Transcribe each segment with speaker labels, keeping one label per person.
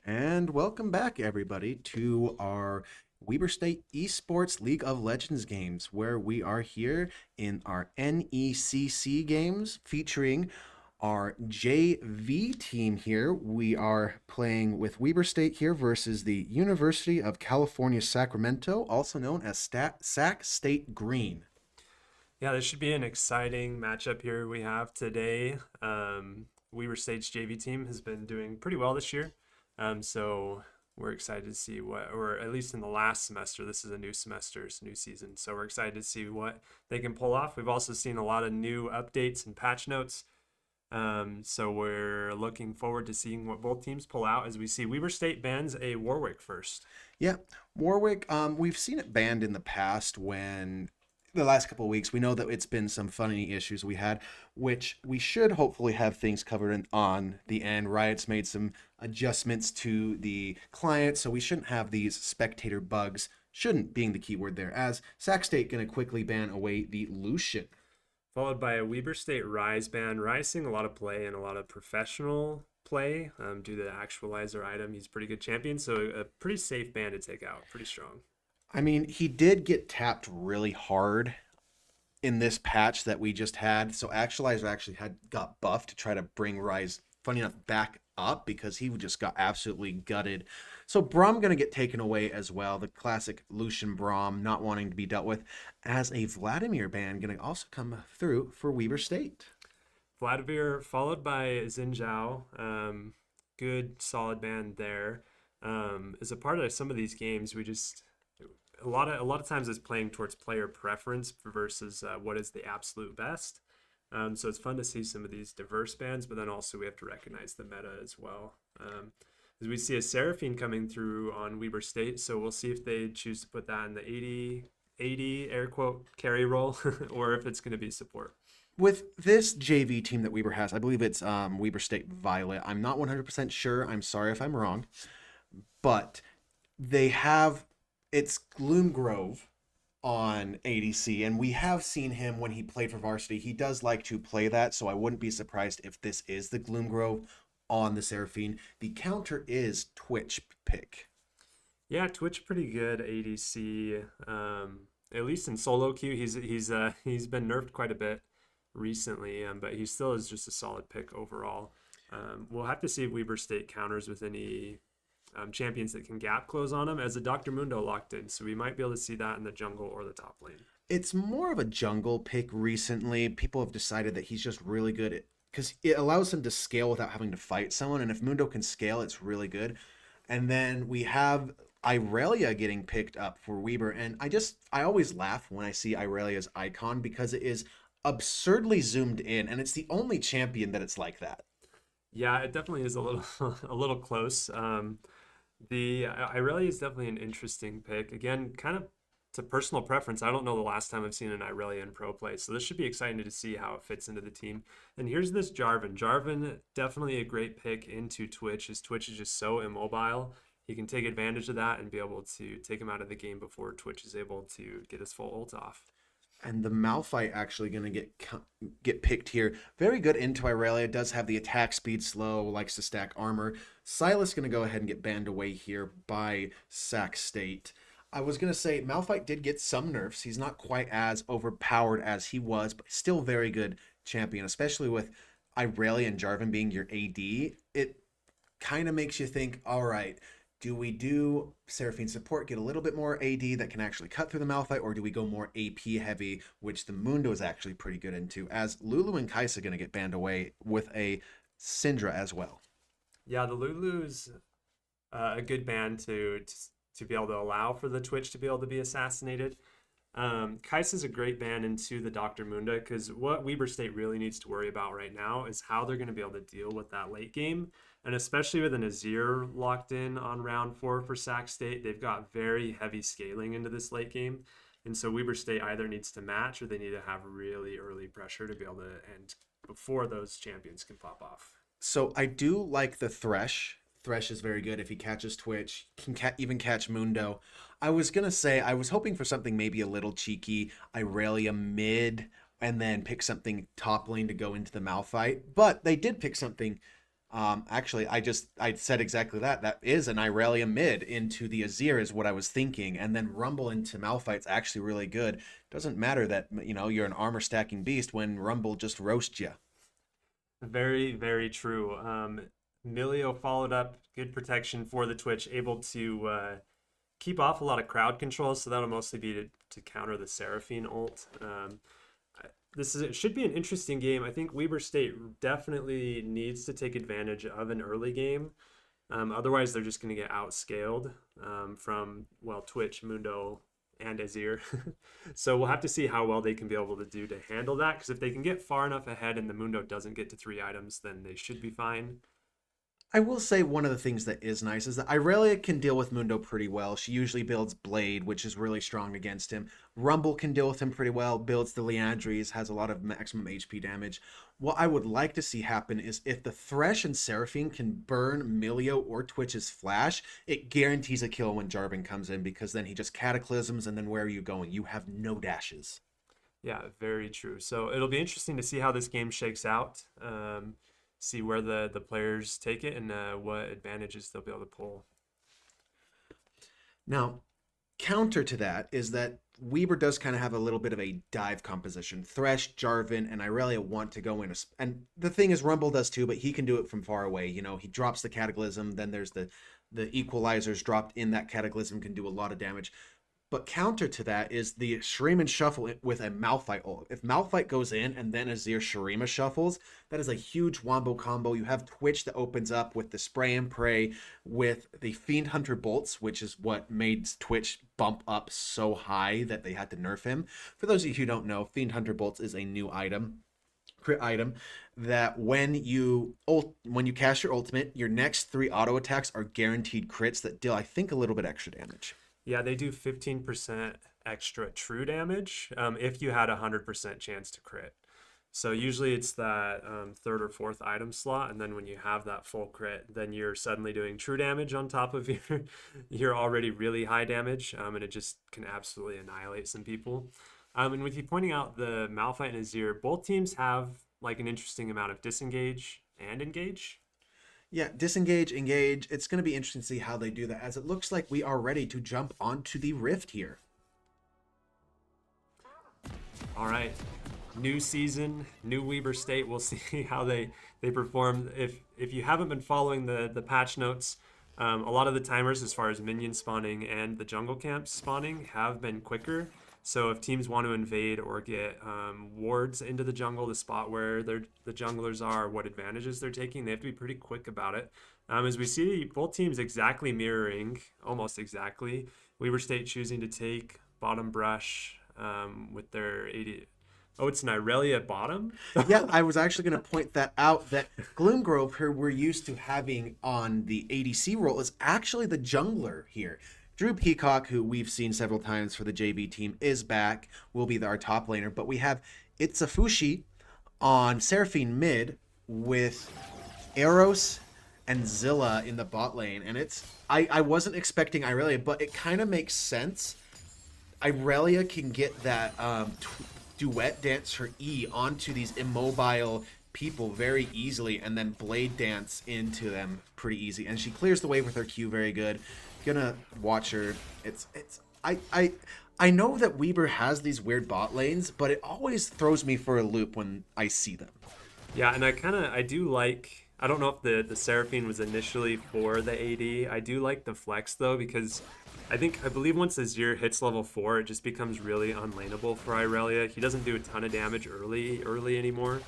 Speaker 1: And welcome back, everybody, to our Weber State Esports League of Legends games, where we are here in our NECC games featuring our JV team here. We are playing with Weber State here versus the University of California, Sacramento, also known as Sac State Green.
Speaker 2: Yeah, this should be an exciting matchup here we have today. Weber State's JV team has been doing pretty well this year. So we're excited to see what, or at least in the last semester, this is a new semester, it's a new season. So we're excited to see what they can pull off. We've also seen a lot of new updates and patch notes. So we're looking forward to seeing what both teams pull out as we see Weber State bans a Warwick first.
Speaker 1: Yeah, Warwick, we've seen it banned in the past when the last couple of weeks. We know that it's been some funny issues we had, which we should hopefully have things covered on the end. Riot's made some adjustments to the client, so we shouldn't have these spectator bugs. Shouldn't being the keyword there, as Sac State going to quickly ban away the Lucian.
Speaker 2: Followed by a Weber State Rise ban. Rise seeing a lot of play and a lot of professional play due to the actualizer item. He's a pretty good champion, so a pretty safe ban to take out. Pretty strong.
Speaker 1: I mean, he did get tapped really hard in this patch that we just had. So Actualizer actually got buffed to try to bring Rise, funny enough, back up because he just got absolutely gutted. So Braum going to get taken away as well. The classic Lucian Braum not wanting to be dealt with, as a Vladimir ban going to also come through for Weber State.
Speaker 2: Vladimir followed by Xinjiao. Good solid ban there. As a part of some of these games, we just a lot of times it's playing towards player preference versus what is the absolute best. So it's fun to see some of these diverse bans, but then also we have to recognize the meta as well. As we see a Seraphine coming through on Weber State, so we'll see if they choose to put that in the 80 air quote carry role or if it's going to be support.
Speaker 1: With this JV team that Weber has, I believe it's Weber State Violet. I'm not 100% sure. I'm sorry if I'm wrong. But they have, it's Gloom Grove on ADC, and we have seen him when he played for varsity. He does like to play that, so I wouldn't be surprised if this is the Gloom Grove on the Seraphine. The counter is Twitch pick.
Speaker 2: Yeah, Twitch pretty good ADC. At least in solo queue, he's been nerfed quite a bit recently, but he still is just a solid pick overall. We'll have to see if Weber State counters with any champions that can gap close on him, as a Dr. Mundo locked in, so we might be able to see that in the jungle or the top lane.
Speaker 1: It's more of a jungle pick recently. People have decided that he's just really good at, because it allows him to scale without having to fight someone, and if Mundo can scale, it's really good. And then we have Irelia getting picked up for Weber, and I always laugh when I see Irelia's icon because it is absurdly zoomed in, and it's the only champion that it's like that.
Speaker 2: Yeah, it definitely is a little a little close. The Irelia is definitely an interesting pick. Again, kind of to personal preference. I don't know the last time I've seen an Irelia in pro play, so this should be exciting to see how it fits into the team. And here's this Jarvan. Jarvan, definitely a great pick into Twitch. His Twitch is just so immobile. He can take advantage of that and be able to take him out of the game before Twitch is able to get his full ult off.
Speaker 1: And the Malphite actually going to get picked here. Very good into Irelia. Does have the attack speed slow, likes to stack armor. Silas going to go ahead and get banned away here by Sac State. I was going to say Malphite did get some nerfs. He's not quite as overpowered as he was, but still very good champion, especially with Irelia and Jarvan being your AD. It kind of makes you think, all right, do we do Seraphine support, get a little bit more AD that can actually cut through the Malphite, or do we go more AP heavy, which the Mundo is actually pretty good into, as Lulu and Kaisa going to get banned away with a Syndra as well.
Speaker 2: Yeah, the Lulu's a good ban to be able to allow for the Twitch to be able to be assassinated. Kai'Sa's a great ban into the Dr. Munda, because what Weber State really needs to worry about right now is how they're going to be able to deal with that late game. And especially with an Azir locked in on round 4 for Sac State, they've got very heavy scaling into this late game. And so Weber State either needs to match or they need to have really early pressure to be able to end before those champions can pop off.
Speaker 1: So I do like the Thresh. Thresh is very good if he catches Twitch, can even catch Mundo. I was going to say, I was hoping for something maybe a little cheeky, Irelia mid, and then pick something top lane to go into the Malphite. But they did pick something Actually, I said exactly that. That is an Irelia mid into the Azir is what I was thinking, and then Rumble into Malphite's actually really good. Doesn't matter that you're an armor stacking beast when Rumble just roasts you.
Speaker 2: Very, very true. Milio followed up, good protection for the Twitch, able to keep off a lot of crowd control, so that'll mostly be to counter the Seraphine ult. It should be an interesting game. I think Weber State definitely needs to take advantage of an early game. Otherwise, they're just going to get outscaled from, well, Twitch, Mundo, and Azir. So we'll have to see how well they can be able to do to handle that. Because if they can get far enough ahead and the Mundo doesn't get to 3 items, then they should be fine.
Speaker 1: I will say one of the things that is nice is that Irelia can deal with Mundo pretty well. She usually builds Blade, which is really strong against him. Rumble can deal with him pretty well, builds the Liandries, has a lot of maximum HP damage. What I would like to see happen is if the Thresh and Seraphine can burn Milio or Twitch's Flash, it guarantees a kill when Jarvan comes in because then he just cataclysms and then where are you going? You have no dashes.
Speaker 2: Yeah, very true. So it'll be interesting to see how this game shakes out. See where the players take it and what advantages they'll be able to pull.
Speaker 1: Now, counter to that is that Weber does kind of have a little bit of a dive composition. Thresh, Jarvan, and Irelia want to go in. And the thing is, Rumble does too, but he can do it from far away. He drops the Cataclysm, then there's the equalizers dropped in that Cataclysm can do a lot of damage. But counter to that is the Shuriman Shuffle with a Malphite ult. If Malphite goes in and then Azir Shurima shuffles, that is a huge wombo combo. You have Twitch that opens up with the Spray and Pray with the Fiend Hunter Bolts, which is what made Twitch bump up so high that they had to nerf him. For those of you who don't know, Fiend Hunter Bolts is a new item. Crit item that when you cast your ultimate, your next 3 auto attacks are guaranteed crits that deal, I think, a little bit extra damage.
Speaker 2: Yeah, they do 15% extra true damage if you had a 100% chance to crit. So usually it's that third or fourth item slot, and then when you have that full crit, then you're suddenly doing true damage on top of your already really high damage, and it just can absolutely annihilate some people. And with you pointing out the Malphite and Azir, both teams have like an interesting amount of disengage and engage.
Speaker 1: Yeah, disengage, engage. It's going to be interesting to see how they do that, as it looks like we are ready to jump onto the Rift here.
Speaker 2: All right, new season, new Weber State. We'll see how they perform. If you haven't been following the patch notes, a lot of the timers as far as minion spawning and the jungle camps spawning have been quicker. So if teams want to invade or get wards into the jungle, the spot where the junglers are, what advantages they're taking, they have to be pretty quick about it. As we see both teams exactly mirroring, almost exactly, Weber State choosing to take bottom brush with their 80. Oh, it's an Irelia bottom?
Speaker 1: Yeah, I was actually going to point that out, that Gloomgrove, who we're used to having on the ADC role, is actually the jungler here. Drew Peacock, who we've seen several times for the JV team, is back, will be our top laner. But we have Itzafushi on Seraphine mid with Eros and Zilla in the bot lane. And I wasn't expecting Irelia, but it kind of makes sense. Irelia can get that duet dance her E onto these immobile people very easily and then blade dance into them pretty easy. And she clears the way with her Q very good. Gonna watch her. I know that Weber has these weird bot lanes, but it always throws me for a loop when I see them.
Speaker 2: Yeah, and I do like, I don't know if the Seraphine was initially for the AD. I do like the flex though, because I believe once Azir hits level 4, it just becomes really unlaneable for Irelia. He doesn't do a ton of damage early anymore.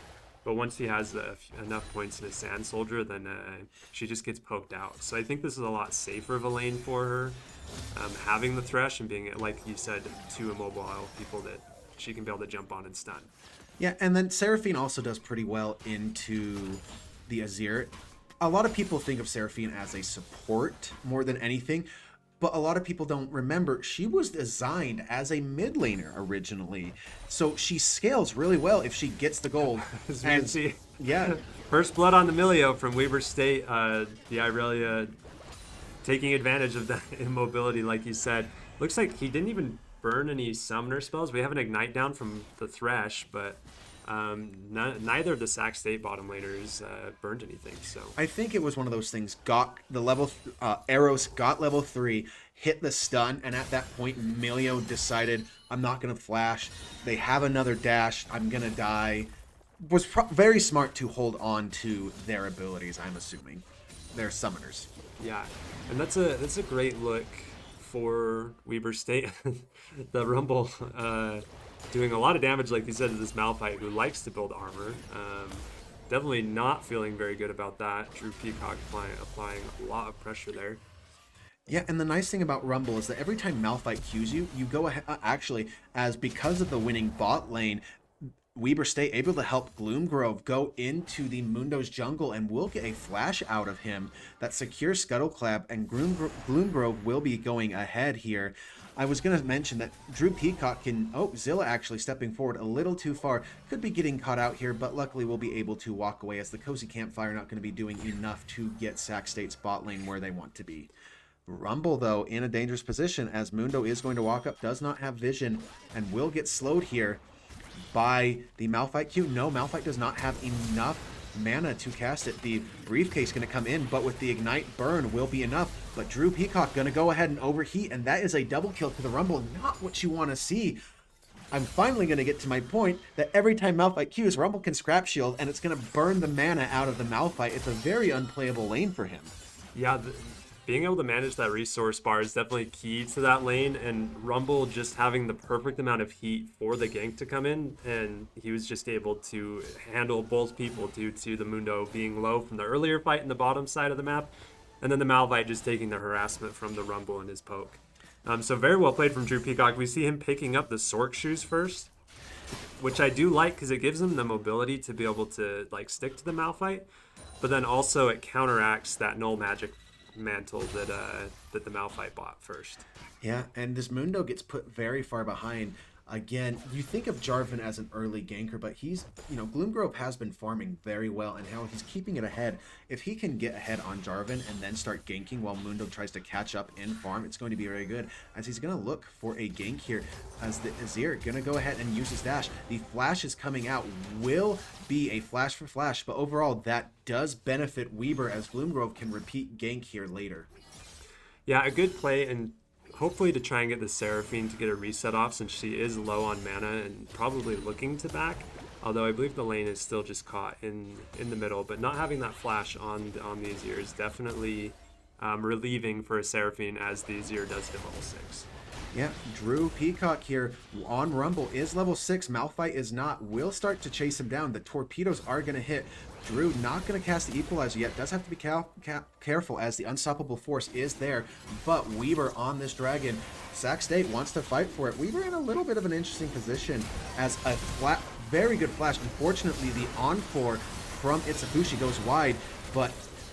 Speaker 2: But once he has enough points in his Sand Soldier, then she just gets poked out. So I think this is a lot safer of a lane for her, having the Thresh and being, like you said, 2 immobile people that she can be able to jump on and stun.
Speaker 1: Yeah, and then Seraphine also does pretty well into the Azir. A lot of people think of Seraphine as a support more than anything, but a lot of people don't remember she was designed as a mid laner originally. So she scales really well if she gets the gold.
Speaker 2: As we can see.
Speaker 1: Yeah.
Speaker 2: First blood on the Milio from Weber State. The Irelia taking advantage of that immobility, like you said. Looks like he didn't even burn any summoner spells. We have an ignite down from the Thresh, but Neither of the Sac State bottom laners burned anything. So
Speaker 1: I think it was one of those things. Got the arrows, got level 3, hit the stun, and at that point, Emilio decided, I'm not gonna flash. They have another dash. I'm gonna die. Was very smart to hold on to their abilities. I'm assuming, they're summoners.
Speaker 2: yeah, and that's a great look for Weber State. The Rumble doing a lot of damage, like you said, to this Malphite who likes to build armor. Definitely not feeling very good about that. Drew Peacock applying a lot of pressure there.
Speaker 1: Yeah, and the nice thing about Rumble is that every time Malphite Qs you, you go ahead. Actually, as because of the winning bot lane, Weber State able to help Gloomgrove go into the Mundo's jungle, and we'll get a flash out of him that secures Scuttleclap, and Gloomgrove will be going ahead here. I was going to mention that Drew Peacock can... Oh, Zilla actually stepping forward a little too far. Could be getting caught out here, but luckily we'll be able to walk away as the Cozy Campfire not going to be doing enough to get Sac State's bot lane where they want to be. Rumble, though, in a dangerous position as Mundo is going to walk up, does not have vision, and will get slowed here by the Malphite Q. No, Malphite does not have enough mana to cast it. The briefcase going to come in, but with the Ignite Burn will be enough. But Drew Peacock going to go ahead and overheat, and that is a double kill to the Rumble. Not what you want to see. I'm finally going to get to my point that every time Malphite Qs, Rumble can scrap shield, and it's going to burn the mana out of the Malphite. It's a very unplayable lane for him.
Speaker 2: Yeah, being able to manage that resource bar is definitely key to that lane, and Rumble just having the perfect amount of heat for the gank to come in, and he was just able to handle both people due to the Mundo being low from the earlier fight in the bottom side of the map, and then the Malphite just taking the harassment from the Rumble and his poke. So very well played from Drew Peacock. We see him picking up the Sork shoes first, which I do like because it gives him the mobility to be able to like stick to the Malphite, but then also it counteracts that null magic mantle that the Malphite bought first.
Speaker 1: Yeah, and this Mundo gets put very far behind. Again, you think of Jarvan as an early ganker, but he's, Gloomgrove has been farming very well, and how he's keeping it ahead. If he can get ahead on Jarvan and then start ganking while Mundo tries to catch up in farm, it's going to be very good, as he's going to look for a gank here, as the Azir going to go ahead and use his dash. The flash is coming out, will be a flash for flash, but overall that does benefit Weber, as Gloomgrove can repeat gank here later.
Speaker 2: Yeah, a good play, and hopefully to try and get the Seraphine to get a reset off, since she is low on mana and probably looking to back. Although I believe the lane is still just caught in the middle, but not having that flash on the Azir is definitely relieving for a Seraphine, as the Azir does hit level 6.
Speaker 1: Yeah, Drew Peacock here on Rumble is level 6. Malphite is not. Will start to chase him down. The torpedoes are going to hit. Drew not going to cast the Equalizer yet. Does have to be careful, as the Unstoppable Force is there. But Weaver on this dragon. Sac State wants to fight for it. Weaver in a little bit of an interesting position, as a very good flash. Unfortunately, the Encore from Itsufushi goes wide, but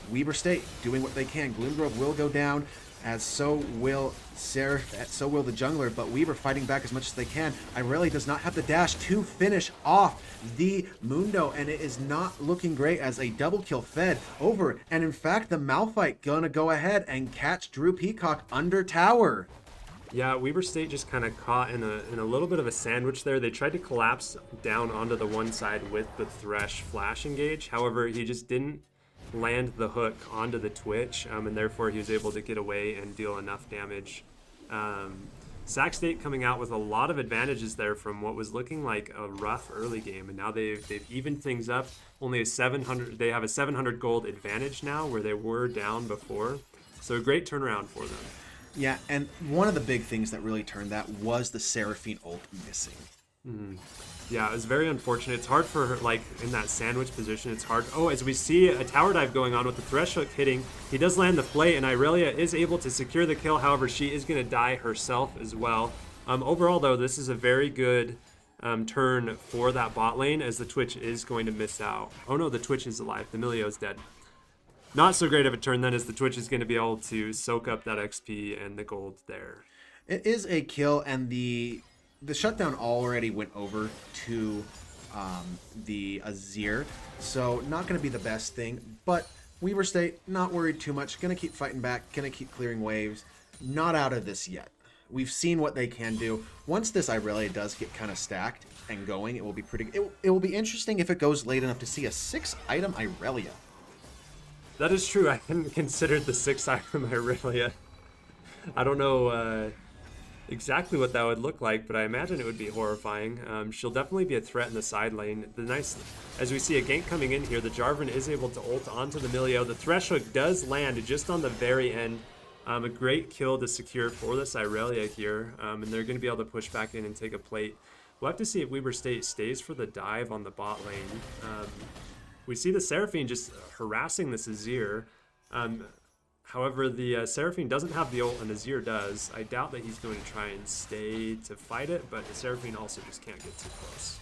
Speaker 1: Weaver State doing what they can. Gloomgrove will go down, as so will the jungler, but Weaver fighting back as much as they can. Irelia does not have the dash to finish off the Mundo, and it is not looking great, as a double kill fed over, and in fact the Malphite gonna go ahead and catch Drew Peacock under tower.
Speaker 2: Yeah, Weber State just kind of caught in a little bit of a sandwich there. They tried to collapse down onto the one side with the Thresh flash engage. However, he just didn't land the hook onto the Twitch, and therefore he was able to get away and deal enough damage. Sac State coming out with a lot of advantages there from what was looking like a rough early game, and now they've evened things up. Only they have a 700 gold advantage now, where they were down before. So a great turnaround for them.
Speaker 1: Yeah, and one of the big things that really turned that was the Seraphine ult missing.
Speaker 2: Yeah, it was very unfortunate. It's hard for her, like, in that sandwich position. It's hard. Oh, as we see a tower dive going on with the Thresh hook hitting, he does land the flay, and Irelia is able to secure the kill. However, she is going to die herself as well. Overall, though, this is a very good turn for that bot lane, as the Twitch is going to miss out. Oh no, the Twitch is alive. The Milio is dead. Not so great of a turn then, as the Twitch is going to be able to soak up that XP and the gold there.
Speaker 1: It is a kill, and the shutdown already went over to the Azir, so not going to be the best thing, but Weaver State not worried too much, going to keep fighting back, going to keep clearing waves, not out of this yet. We've seen what they can do. Once this Irelia does get kind of stacked and going, it will be it will be interesting if it goes late enough to see a 6-item Irelia.
Speaker 2: That is true. I hadn't considered the 6-item Irelia. I don't know exactly what that would look like, but I imagine it would be horrifying. She'll definitely be a threat in the side lane. As we see a gank coming in here, the Jarvan is able to ult onto the Milio. The Thresh Hook does land just on the very end. A great kill to secure for this Irelia here, and they're going to be able to push back in and take a plate. We'll have to see if Weber State stays for the dive on the bot lane. We see the Seraphine just harassing this Azir. However, the Seraphine doesn't have the ult and Azir does. I doubt that he's going to try and stay to fight it, but the Seraphine also just can't get too close.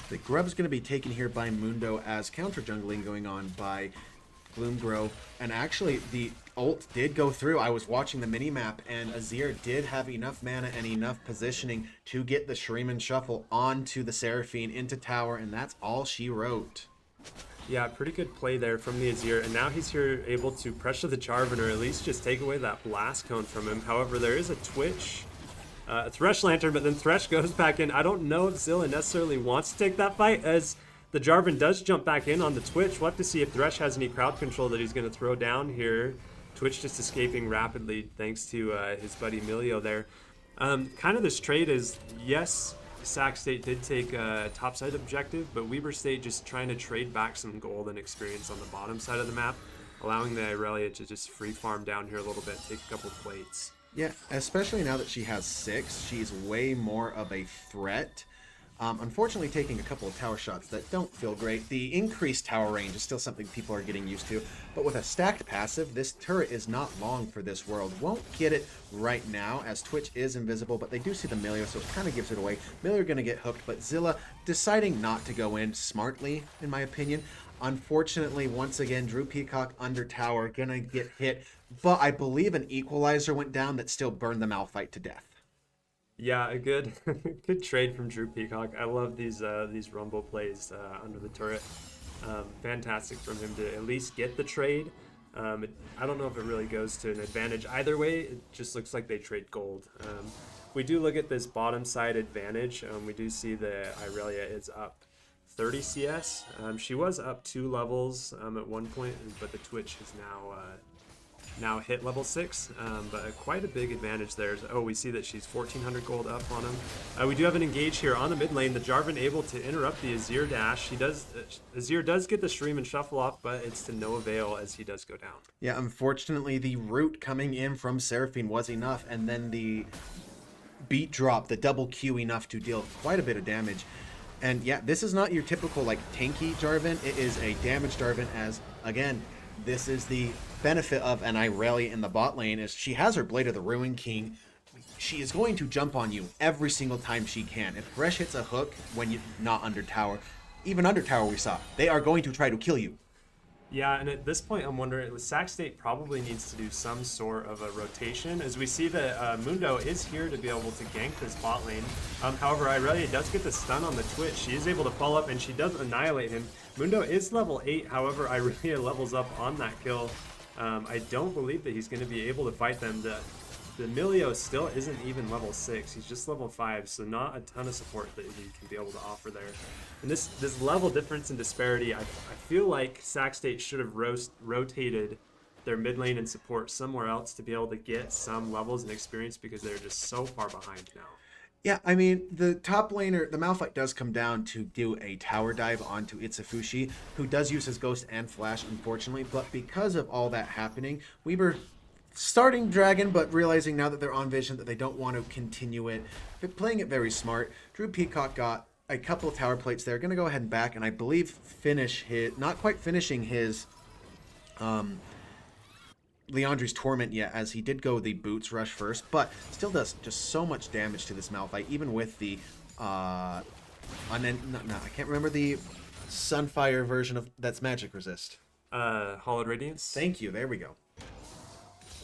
Speaker 1: The Grub's going to be taken here by Mundo as counter jungling going on by Gloomgrove. And actually, the ult did go through. I was watching the minimap, and Azir did have enough mana and enough positioning to get the Shuriman Shuffle onto the Seraphine into tower, and that's all she wrote.
Speaker 2: Yeah, pretty good play there from the Azir, and now he's here able to pressure the Jarvan, or at least just take away that blast cone from him. However, there is a Twitch, a Thresh Lantern, but then Thresh goes back in. I don't know if Zilla necessarily wants to take that fight, as the Jarvan does jump back in on the Twitch. We'll have to see if Thresh has any crowd control that he's going to throw down here. Twitch just escaping rapidly thanks to his buddy Milio there. Kind of this trade is, yes, Sac State did take a topside objective, but Weber State just trying to trade back some gold and experience on the bottom side of the map, allowing the Irelia to just free farm down here a little bit, take a couple plates.
Speaker 1: Yeah, especially now that she has 6, she's way more of a threat. Unfortunately, taking a couple of tower shots that don't feel great. The increased tower range is still something people are getting used to, but with a stacked passive, this turret is not long for this world. Won't get it right now, as Twitch is invisible, but they do see the Milio, so it kind of gives it away. Milio are going to get hooked, but Zilla deciding not to go in smartly, in my opinion. Unfortunately, once again, Drew Peacock under tower, going to get hit, but I believe an equalizer went down that still burned the Malphite to death.
Speaker 2: Yeah, a good good trade from Drew Peacock. I love these rumble plays under the turret. Fantastic from him to at least get the trade. I don't know if it really goes to an advantage either way. It just looks like they trade gold. We do look at this bottom side advantage. We do see the Irelia is up 30 CS. She was up 2 levels at one point, but the Twitch is now hit level 6, but quite a big advantage there. Oh, we see that she's 1400 gold up on him. We do have an engage here on the mid lane. The Jarvan able to interrupt the Azir dash. Azir does get the stream and shuffle off, but it's to no avail as he does go down.
Speaker 1: Yeah, unfortunately, the root coming in from Seraphine was enough, and then the beat drop, the double Q enough to deal quite a bit of damage. And yeah, this is not your typical like tanky Jarvan. It is a damage Jarvan, as again, this is the benefit of an Irelia in the bot lane, is she has her Blade of the Ruin King. She is going to jump on you every single time she can. If Thresh hits a hook when you're not under tower, even under tower we saw, they are going to try to kill you.
Speaker 2: Yeah, and at this point I'm wondering, Sac State probably needs to do some sort of a rotation, as we see that Mundo is here to be able to gank this bot lane. However, Irelia does get the stun on the Twitch. She is able to follow up and she does annihilate him. Mundo is level 8, however, Irelia levels up on that kill. I don't believe that he's going to be able to fight them. The Milio still isn't even level 6. He's just level 5, so not a ton of support that he can be able to offer there. And this level difference and disparity, I feel like Sac State should have rotated their mid lane and support somewhere else to be able to get some levels and experience, because they're just so far behind now.
Speaker 1: Yeah, I mean, the top laner, the Malphite does come down to do a tower dive onto Itsufushi, who does use his Ghost and Flash, unfortunately, but because of all that happening, Weber starting Dragon, but realizing now that they're on Vision that they don't want to continue it, but playing it very smart. Drew Peacock got a couple of tower plates there, going to go ahead and back, and I believe finish his, not quite finishing his Leandri's Torment yet, as he did go the Boots Rush first, but still does just so much damage to this Malphite, even with the, I can't remember the Sunfire version of that's Magic Resist.
Speaker 2: Hollowed Radiance?
Speaker 1: Thank you, there we go.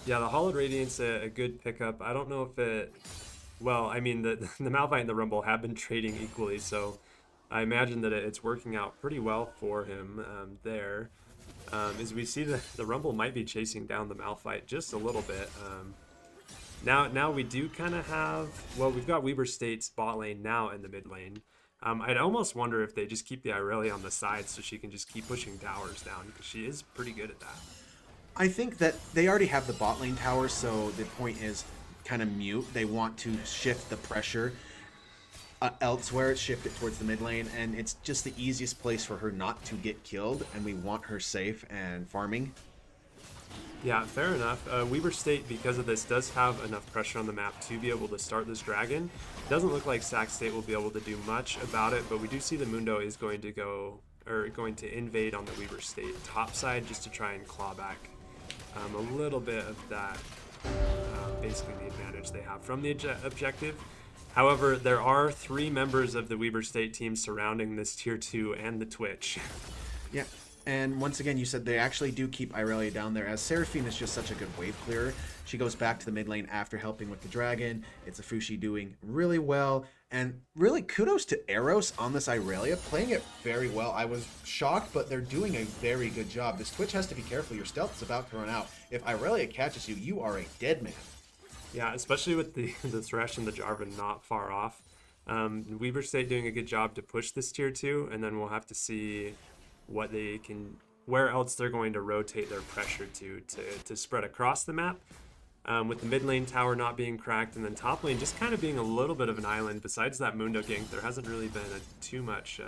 Speaker 2: Yeah, the Hollowed Radiance, a good pickup. I don't know if it... Well, I mean, the Malphite and the Rumble have been trading equally, so I imagine that it's working out pretty well for him there. As we see, the Rumble might be chasing down the Malphite just a little bit. Now we do kind of have, well, we've got Weber State's bot lane now in the mid lane. I'd almost wonder if they just keep the Irelia on the side so she can just keep pushing towers down, because she is pretty good at that.
Speaker 1: I think that they already have the bot lane tower, so the point is kind of mute. They want to shift the pressure elsewhere, shift it towards the mid lane, and it's just the easiest place for her not to get killed, and we want her safe and farming.
Speaker 2: Yeah, fair enough. Weber State, because of this, does have enough pressure on the map to be able to start this dragon. Doesn't look like Sac State will be able to do much about it, but we do see the Mundo is going to go, or going to invade on the Weber State top side just to try and claw back a little bit of that, basically the advantage they have from the objective. However, there are 3 members of the Weber State team surrounding this tier 2 and the Twitch.
Speaker 1: Yeah, and once again, you said they actually do keep Irelia down there, as Seraphine is just such a good wave clearer. She goes back to the mid lane after helping with the dragon. It's a Fushi doing really well, and really kudos to Eros on this Irelia, playing it very well. I was shocked, but they're doing a very good job. This Twitch has to be careful. Your stealth is about to run out. If Irelia catches you, you are a dead man.
Speaker 2: Yeah, especially with the Thresh and the Jarvan not far off. Weber State doing a good job to push this tier 2, and then we'll have to see what they can, where else they're going to rotate their pressure to spread across the map. With the mid lane tower not being cracked, and then top lane just kind of being a little bit of an island. Besides that Mundo gank, there hasn't really been too much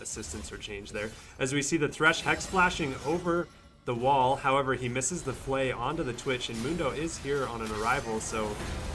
Speaker 2: assistance or change there. As we see the Thresh Hex flashing over the wall, however, he misses the flay onto the Twitch, and Mundo is here on an arrival, so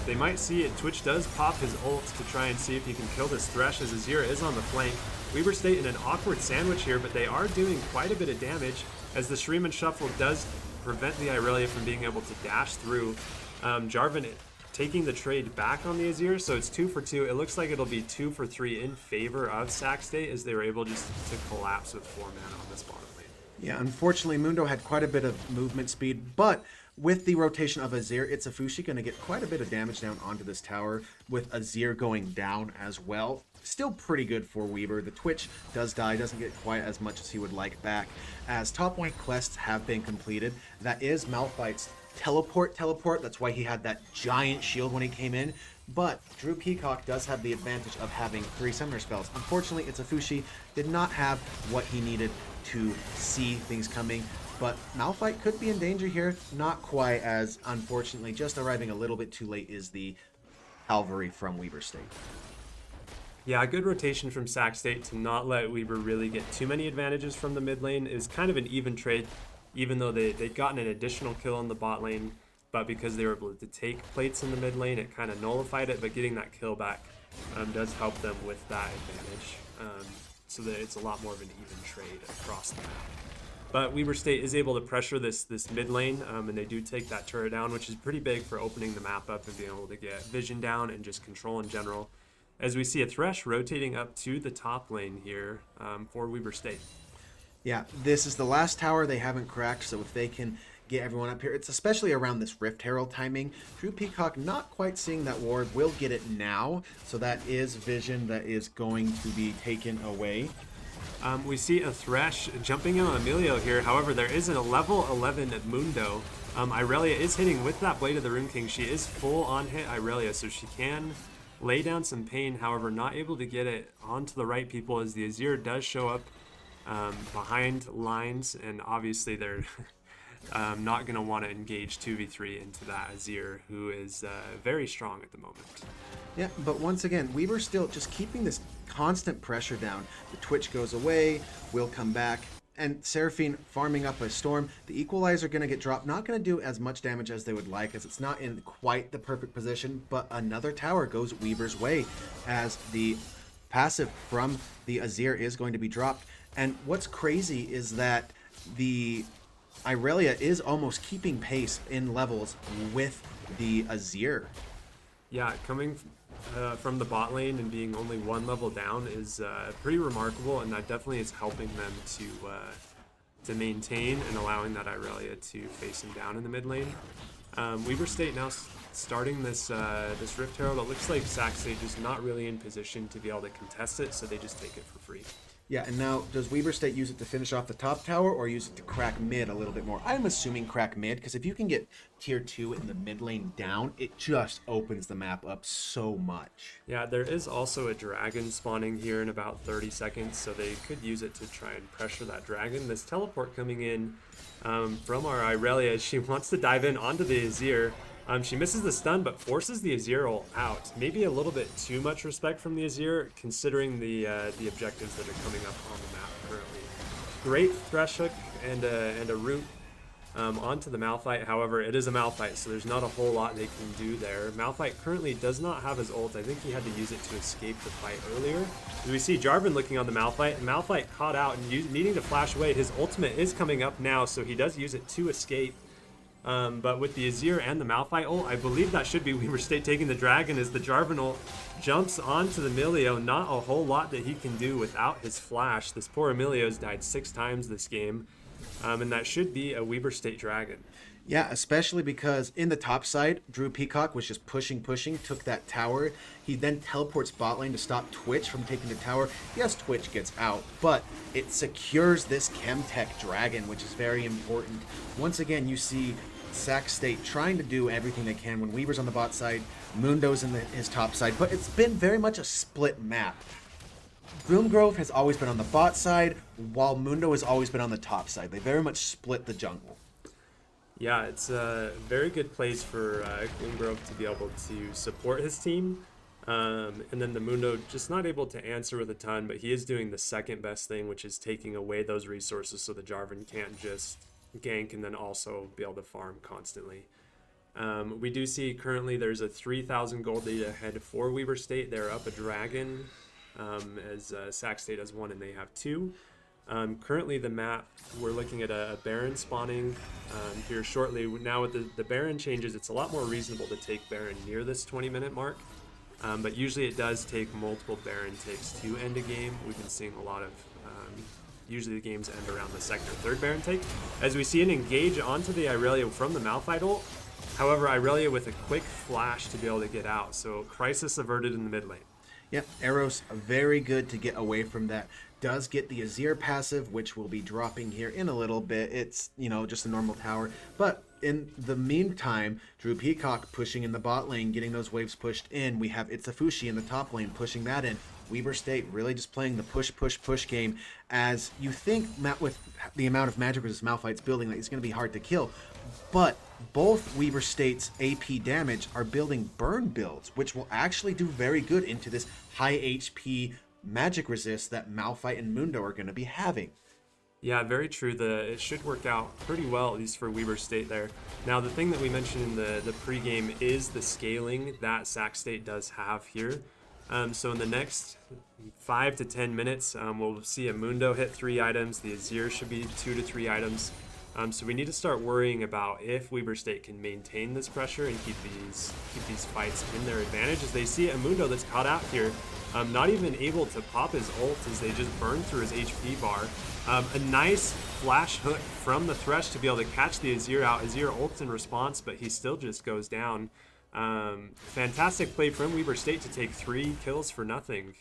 Speaker 2: they might see it. Twitch does pop his ult to try and see if he can kill this Thresh, as Azir is on the flank. Weber State in an awkward sandwich here, but they are doing quite a bit of damage, as the Shreeman Shuffle does prevent the Irelia from being able to dash through. Jarvan taking the trade back on the Azir, so it's 2 for 2. It looks like it'll be 2 for 3 in favor of Sac State, as they were able just to collapse with 4 mana on this bottom lane.
Speaker 1: Yeah, unfortunately, Mundo had quite a bit of movement speed, but with the rotation of Azir, it's a Fushi going to get quite a bit of damage down onto this tower, with Azir going down as well. Still pretty good for Weber. The Twitch does die, doesn't get quite as much as he would like back, as top point quests have been completed. That is Malphite's teleport. That's why he had that giant shield when he came in. But Drew Peacock does have the advantage of having 3 summoner spells. Unfortunately, it's a Fushi. Did not have what he needed to see things coming. But Malphite could be in danger here. Not quite, as unfortunately, just arriving a little bit too late is the Calvary from Weber State.
Speaker 2: Yeah, a good rotation from Sac State to not let Weber really get too many advantages from the mid lane. Is kind of an even trade, even though they'd gotten an additional kill in the bot lane, but because they were able to take plates in the mid lane, it kind of nullified it, but getting that kill back does help them with that advantage, so that it's a lot more of an even trade across the map. But Weber State is able to pressure this mid lane, and they do take that turret down, which is pretty big for opening the map up and being able to get vision down and just control in general. As we see a Thresh rotating up to the top lane here for Weber State.
Speaker 1: Yeah, this is the last tower they haven't cracked, so if they can get everyone up here, it's especially around this Rift Herald timing. Drew Peacock not quite seeing that ward, will get it now, so that is vision that is going to be taken away.
Speaker 2: We see a Thresh jumping in on Emilio here. However, there is a level 11 Mundo. Irelia is hitting with that Blade of the Rune King. She is full on hit Irelia, so she can lay down some pain. However, not able to get it onto the right people, as the Azir does show up behind lines, and obviously they're not going to want to engage 2v3 into that Azir, who is very strong at the moment.
Speaker 1: Yeah, but once again, Weber still just keeping this constant pressure down. The Twitch goes away, will come back, and Seraphine farming up a Storm. The Equalizer going to get dropped. Not going to do as much damage as they would like, as it's not in quite the perfect position, but another tower goes Weber's way, as the passive from the Azir is going to be dropped. And what's crazy is that the Irelia is almost keeping pace in levels with the Azir.
Speaker 2: Yeah, coming from the bot lane and being only 1 level down is pretty remarkable, and that definitely is helping them to maintain and allowing that Irelia to face him down in the mid lane. Weber State now starting this Rift Herald. It looks like Sac State is not really in position to be able to contest it, so they just take it for free.
Speaker 1: Yeah, and now does Weber State use it to finish off the top tower or use it to crack mid a little bit more? I'm assuming crack mid because if you can get tier 2 in the mid lane down, it just opens the map up so much.
Speaker 2: Yeah, there is also a dragon spawning here in about 30 seconds, so they could use it to try and pressure that dragon. This teleport coming in from our Irelia, she wants to dive in onto the Azir. She misses the stun, but forces the Azir ult out. Maybe a little bit too much respect from the Azir, considering the objectives that are coming up on the map currently. Great thresh hook and a root onto the Malphite. However, it is a Malphite, so there's not a whole lot they can do there. Malphite currently does not have his ult. I think he had to use it to escape the fight earlier. As we see Jarvan looking on the Malphite, and Malphite caught out and needing to flash away. His ultimate is coming up now, so he does use it to escape. But with the Azir and the Malphite ult, I believe that should be Weber State taking the dragon as the Jarvan ult jumps onto the Emilio. Not a whole lot that he can do without his flash. This poor Emilio's died 6 times this game. And that should be a Weber State dragon.
Speaker 1: Yeah, especially because in the top side, Drew Peacock was just pushing, took that tower. He then teleports bot lane to stop Twitch from taking the tower. Yes, Twitch gets out, but it secures this Chemtech dragon, which is very important. Once again, you see Sac State trying to do everything they can when Weaver's on the bot side, Mundo's in his top side, but it's been very much a split map. Boomgrove has always been on the bot side, while Mundo has always been on the top side. They very much split the jungle.
Speaker 2: Yeah, it's a very good place for Gloomgrove to be able to support his team. And then the Mundo just not able to answer with a ton, but he is doing the second best thing, which is taking away those resources so the Jarvan can't just gank and then also be able to farm constantly. We do see currently there's a 3,000 gold lead ahead for Weber State. They're up a dragon as Sac State has 1 and they have 2. Currently the map, we're looking at a Baron spawning here shortly. Now with the Baron changes, it's a lot more reasonable to take Baron near this 20-minute mark. But usually it does take multiple Baron takes to end a game. We've been seeing a lot of, usually the games end around the second or third Baron take. As we see an engage onto the Irelia from the Malphite ult. However, Irelia with a quick flash to be able to get out. So crisis averted in the mid lane.
Speaker 1: Yep, Eros very good to get away from that. Does get the Azir passive, which will be dropping here in a little bit. It's, just a normal tower. But in the meantime, Drew Peacock pushing in the bot lane, getting those waves pushed in. We have Itzafushi in the top lane pushing that in. Weber State really just playing the push game, as you think with the amount of magic resist Malphite's building that it's going to be hard to kill. But both Weber State's AP damage are building burn builds, which will actually do very good into this high HP magic resist that Malphite and Mundo are going to be having.
Speaker 2: Yeah, very true. It should work out pretty well, at least for Weber State there. Now, the thing that we mentioned in the pregame is the scaling that Sac State does have here. So in the next 5 to 10 minutes, we'll see a Mundo hit 3 items. The Azir should be 2 to 3 items. So we need to start worrying about if Weber State can maintain this pressure and keep these fights in their advantage, as they see a Mundo that's caught out here, not even able to pop his ult as they just burn through his HP bar. A nice flash hook from the Thresh to be able to catch the Azir out. Azir ults in response, but he still just goes down. Fantastic play from Weber State to take 3 kills for nothing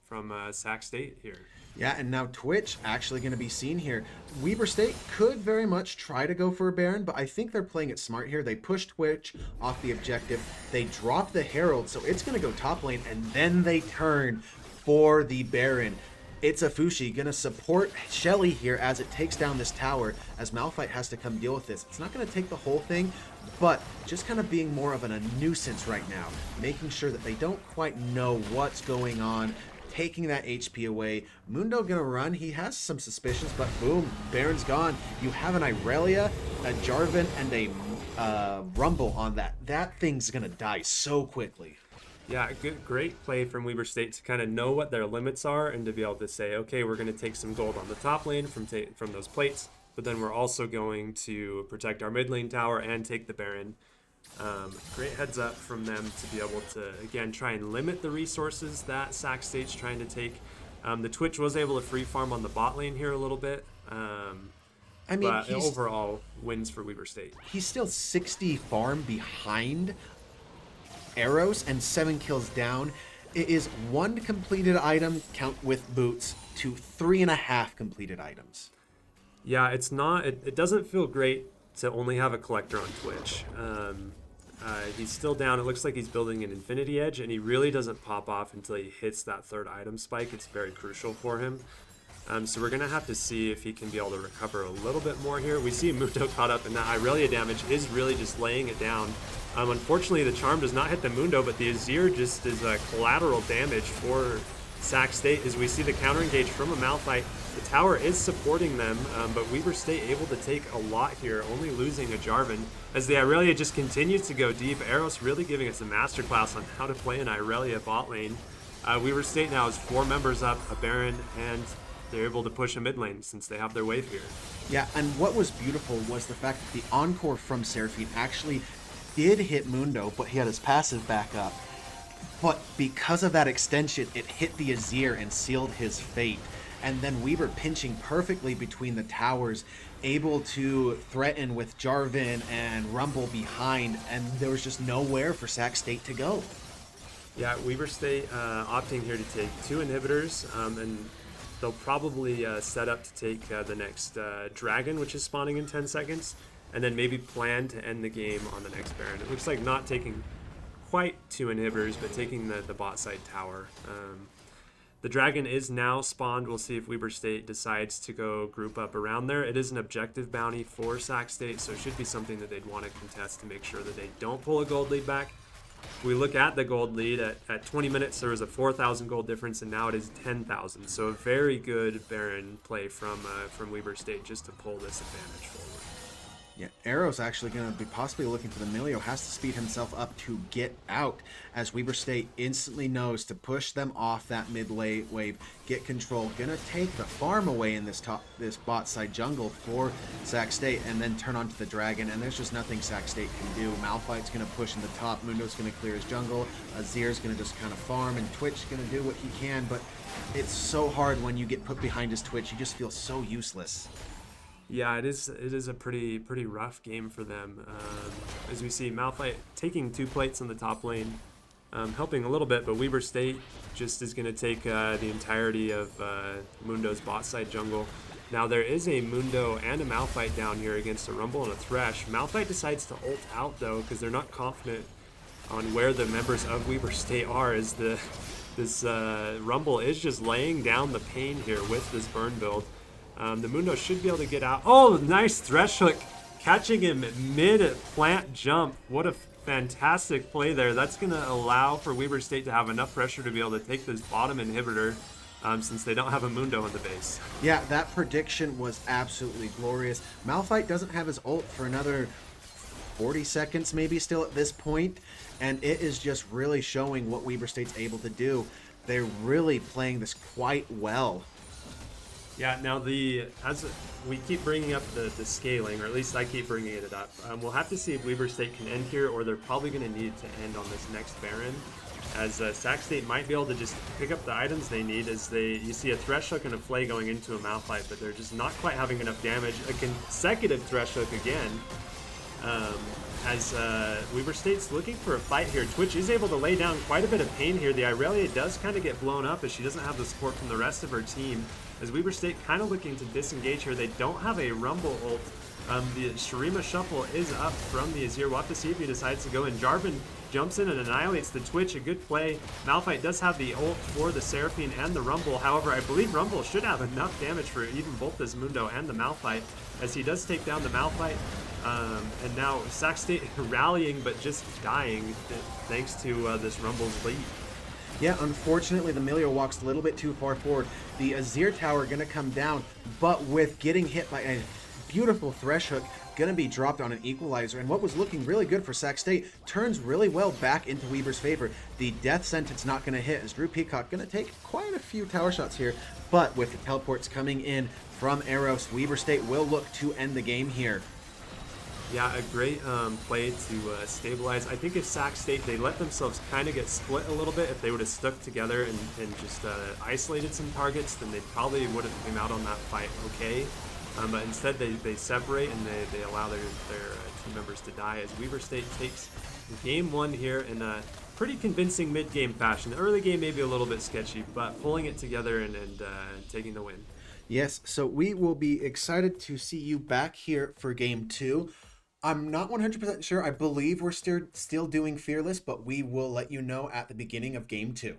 Speaker 2: from Sac State here.
Speaker 1: Yeah, and now Twitch actually going to be seen here. Weber State could very much try to go for a Baron, but I think they're playing it smart here. They push Twitch off the objective. They drop the Herald, so it's going to go top lane, and then they turn for the Baron. Itzafushi going to support Shelly here as it takes down this tower, as Malphite has to come deal with this. It's not going to take the whole thing, but just kind of being more of a nuisance right now, making sure that they don't quite know what's going on, taking that HP away. Mundo gonna run. He has some suspicions, but boom, Baron's gone. You have an Irelia, a Jarvan, and a Rumble on that. That thing's gonna die so quickly.
Speaker 2: Yeah, great play from Weber State to kind of know what their limits are and to be able to say, okay, we're going to take some gold on the top lane from those plates, but then we're also going to protect our mid lane tower and take the Baron. Great heads up from them to be able to, again, try and limit the resources that Sac State's trying to take. The Twitch was able to free farm on the bot lane here a little bit. But overall, wins for Weber State.
Speaker 1: He's still 60 farm behind Eros and 7 kills down. It is 1 completed item, count with boots, to 3.5 completed items.
Speaker 2: Yeah, it's not. It doesn't feel great to only have a collector on Twitch. He's still down. It looks like he's building an Infinity Edge, and he really doesn't pop off until he hits that 3rd item spike. It's very crucial for him. So we're going to have to see if he can be able to recover a little bit more here. We see Mundo caught up, and that Irelia damage is really just laying it down. Unfortunately, the charm does not hit the Mundo, but the Azir just is collateral damage for Sac State as we see the counter engage from a Malphite. The tower is supporting them, but Weber State able to take a lot here, only losing a Jarvan. As the Irelia just continues to go deep, Eros really giving us a masterclass on how to play an Irelia bot lane. Weber State now has 4 members up, a Baron, and they're able to push a mid lane since they have their wave here.
Speaker 1: Yeah, and what was beautiful was the fact that the Encore from Seraphine actually did hit Mundo, but he had his passive back up. But because of that extension, it hit the Azir and sealed his fate. And then Weber pinching perfectly between the towers, able to threaten with Jarvan and Rumble behind, and there was just nowhere for Sac State to go.
Speaker 2: Yeah, Weber State opting here to take 2 inhibitors, and they'll probably set up to take the next Dragon, which is spawning in 10 seconds, and then maybe plan to end the game on the next Baron. It looks like not taking quite 2 inhibitors, but taking the bot side tower. The Dragon is now spawned. We'll see if Weber State decides to go group up around there. It is an objective bounty for Sac State, so it should be something that they'd want to contest to make sure that they don't pull a gold lead back. If we look at the gold lead, at 20 minutes there was a 4,000 gold difference, and now it is 10,000. So a very good Baron play from Weber State just to pull this advantage forward.
Speaker 1: Yeah, Arrow's actually going to be possibly looking for the Milio, has to speed himself up to get out, as Weber State instantly knows to push them off that mid-lane wave, get control, going to take the farm away in this bot side jungle for Sac State, and then turn onto the Dragon, and there's just nothing Sac State can do. Malphite's going to push in the top, Mundo's going to clear his jungle, Azir's going to just kind of farm, and Twitch's going to do what he can, but it's so hard when you get put behind his Twitch, you just feel so useless.
Speaker 2: Yeah, it is a pretty rough game for them. As we see, Malphite taking 2 plates on the top lane, helping a little bit, but Weber State just is going to take the entirety of Mundo's bot side jungle. Now there is a Mundo and a Malphite down here against a Rumble and a Thresh. Malphite decides to ult out though, because they're not confident on where the members of Weber State are, as this Rumble is just laying down the pain here with this burn build. The Mundo should be able to get out. Oh, nice Thresh hook, catching him mid-plant jump. What a fantastic play there. That's going to allow for Weber State to have enough pressure to be able to take this bottom inhibitor, since they don't have a Mundo in the base.
Speaker 1: Yeah, that prediction was absolutely glorious. Malphite doesn't have his ult for another 40 seconds maybe still at this point, and it is just really showing what Weber State's able to do. They're really playing this quite well.
Speaker 2: Yeah, now as we keep bringing up the scaling, or at least I keep bringing it up, we'll have to see if Weber State can end here, or they're probably going to need to end on this next Baron, as Sac State might be able to just pick up the items they need, as you see a Thresh Hook and a Flay going into a Malphite, but they're just not quite having enough damage. A consecutive Thresh Hook again, as Weber State's looking for a fight here. Twitch is able to lay down quite a bit of pain here. The Irelia does kind of get blown up as she doesn't have the support from the rest of her team. As Weber State kind of looking to disengage here. They don't have a Rumble ult. The Shurima Shuffle is up from the Azir. We'll have to see if he decides to go in. Jarvan jumps in and annihilates the Twitch. A good play. Malphite does have the ult for the Seraphine and the Rumble. However, I believe Rumble should have enough damage for even both this Mundo and the Malphite, as he does take down the Malphite. And now Sac State rallying, but just dying thanks to this Rumble's lead.
Speaker 1: Yeah, unfortunately, the Milio walks a little bit too far forward. The Azir tower going to come down, but with getting hit by a beautiful Thresh Hook, going to be dropped on an equalizer. And what was looking really good for Sac State turns really well back into Weber's favor. The death sentence not going to hit, as Drew Peacock going to take quite a few tower shots here. But with the teleports coming in from Eros, Weber State will look to end the game here.
Speaker 2: Yeah, a great play to stabilize. I think if Sac State, they let themselves kind of get split a little bit. If they would have stuck together and just isolated some targets, then they probably would have came out on that fight okay. But instead they separate and they allow their team members to die, as Weber State takes game 1 here. And pretty convincing mid-game fashion. The early game maybe a little bit sketchy, but pulling it together and taking the win.
Speaker 1: Yes, so we will be excited to see you back here for game two. I'm not 100% sure. I believe we're still doing Fearless, but we will let you know at the beginning of game two.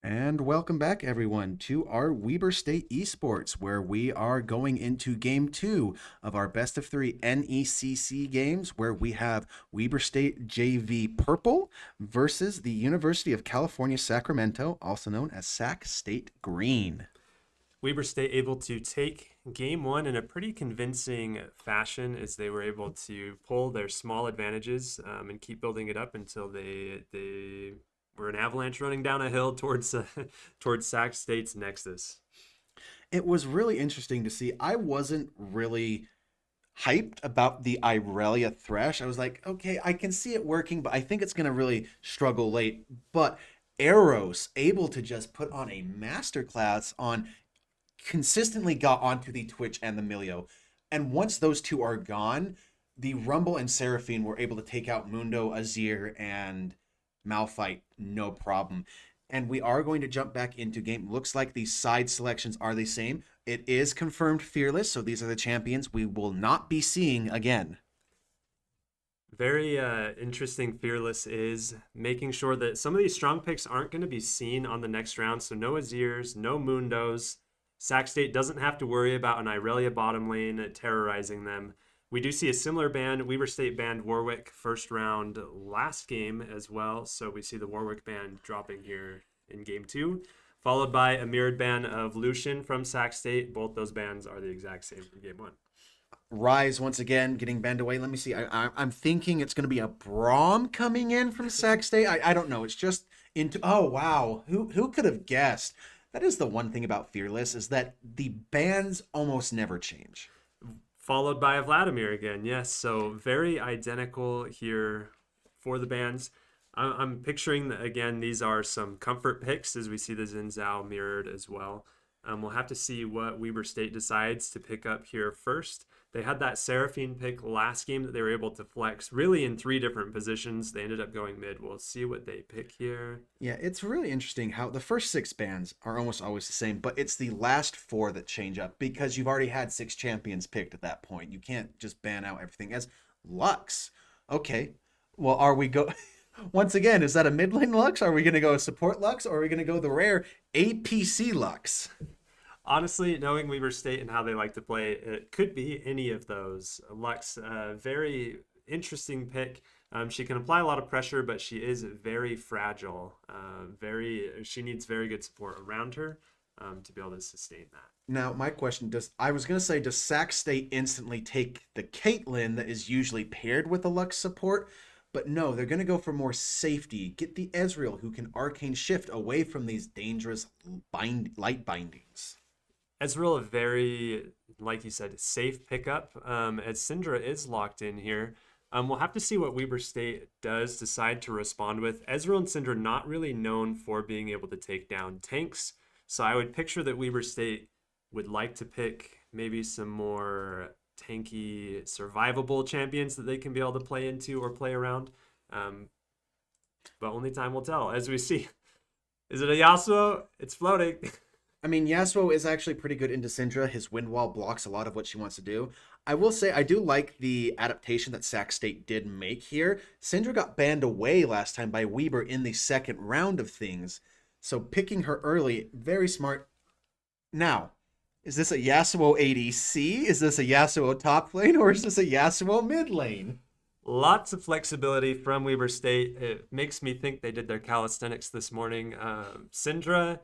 Speaker 1: And welcome back, everyone, to our Weber State Esports, where we are going into game two of our best of three NECC games, where we have Weber State JV Purple versus the University of California, Sacramento, also known as Sac State Green.
Speaker 2: Weber State able to take game one in a pretty convincing fashion as they were able to pull their small advantages and keep building it up until they were an avalanche running down a hill towards towards Sac State's Nexus.
Speaker 1: It was really interesting to see. I wasn't really hyped about the Irelia Thresh. I was like, okay, I can see it working, but I think it's going to really struggle late. But Arrows able to just put on a masterclass on consistently got onto the Twitch and the Milio. And once those two are gone, the Rumble and Seraphine were able to take out Mundo, Azir, and Malphite, no problem. And we are going to jump back into game. Looks like the side selections are the same. It is confirmed Fearless, so these are the champions we will not be seeing again.
Speaker 2: Very interesting. Fearless is making sure that some of these strong picks aren't going to be seen on the next round. So no Azirs, no Mundos. Sac State doesn't have to worry about an Irelia bottom lane terrorizing them. We do see a similar ban. Weber State banned Warwick first round last game as well. So we see the Warwick ban dropping here in game two, followed by a mirrored ban of Lucian from Sac State. Both those bans are the exact same from game one.
Speaker 1: Rise once again getting banned away. Let me see. I'm thinking it's going to be a Braum coming in from Sac State. I don't know. It's just into. Oh wow, who could have guessed? That is the one thing about Fearless is that the bans almost never change.
Speaker 2: Followed by a Vladimir again. Yes, so very identical here for the bans. I'm picturing that, again, these are some comfort picks as we see the Xin Zhao mirrored as well. We'll have to see what Weber State decides to pick up here first. They had that Seraphine pick last game that they were able to flex really in three different positions. They ended up going mid. We'll see what they pick here.
Speaker 1: Yeah, it's really interesting how the first six bans are almost always the same, but it's the last four that change up because you've already had six champions picked at that point. You can't just ban out everything as Lux. Okay, well, are we go... Once again, is that a mid lane Lux? Are we going to go support Lux or are we going to go the rare APC Lux?
Speaker 2: Honestly, knowing Weber State and how they like to play, it could be any of those. Lux, very interesting pick. She can apply a lot of pressure, but she is very fragile. She needs very good support around her to be able to sustain that.
Speaker 1: Now, my question I was going to say, does Sac State instantly take the Caitlyn that is usually paired with the Lux support? But no, they're going to go for more safety. Get the Ezreal who can arcane shift away from these dangerous light bindings.
Speaker 2: Ezreal, a very, like you said, safe pickup as Syndra is locked in here. We'll have to see what Weber State does decide to respond with. Ezreal and Syndra not really known for being able to take down tanks. So I would picture that Weber State would like to pick maybe some more tanky, survivable champions that they can be able to play into or play around. But only time will tell. As we see, is it a Yasuo? It's floating.
Speaker 1: I mean, Yasuo is actually pretty good into Syndra. His wind wall blocks a lot of what she wants to do. I will say I do like the adaptation that Sac State did make here. Syndra got banned away last time by Weber in the second round of things. So picking her early, very smart. Now, is this a Yasuo ADC? Is this a Yasuo top lane? Or is this a Yasuo mid lane?
Speaker 2: Lots of flexibility from Weber State. It makes me think they did their calisthenics this morning. Syndra,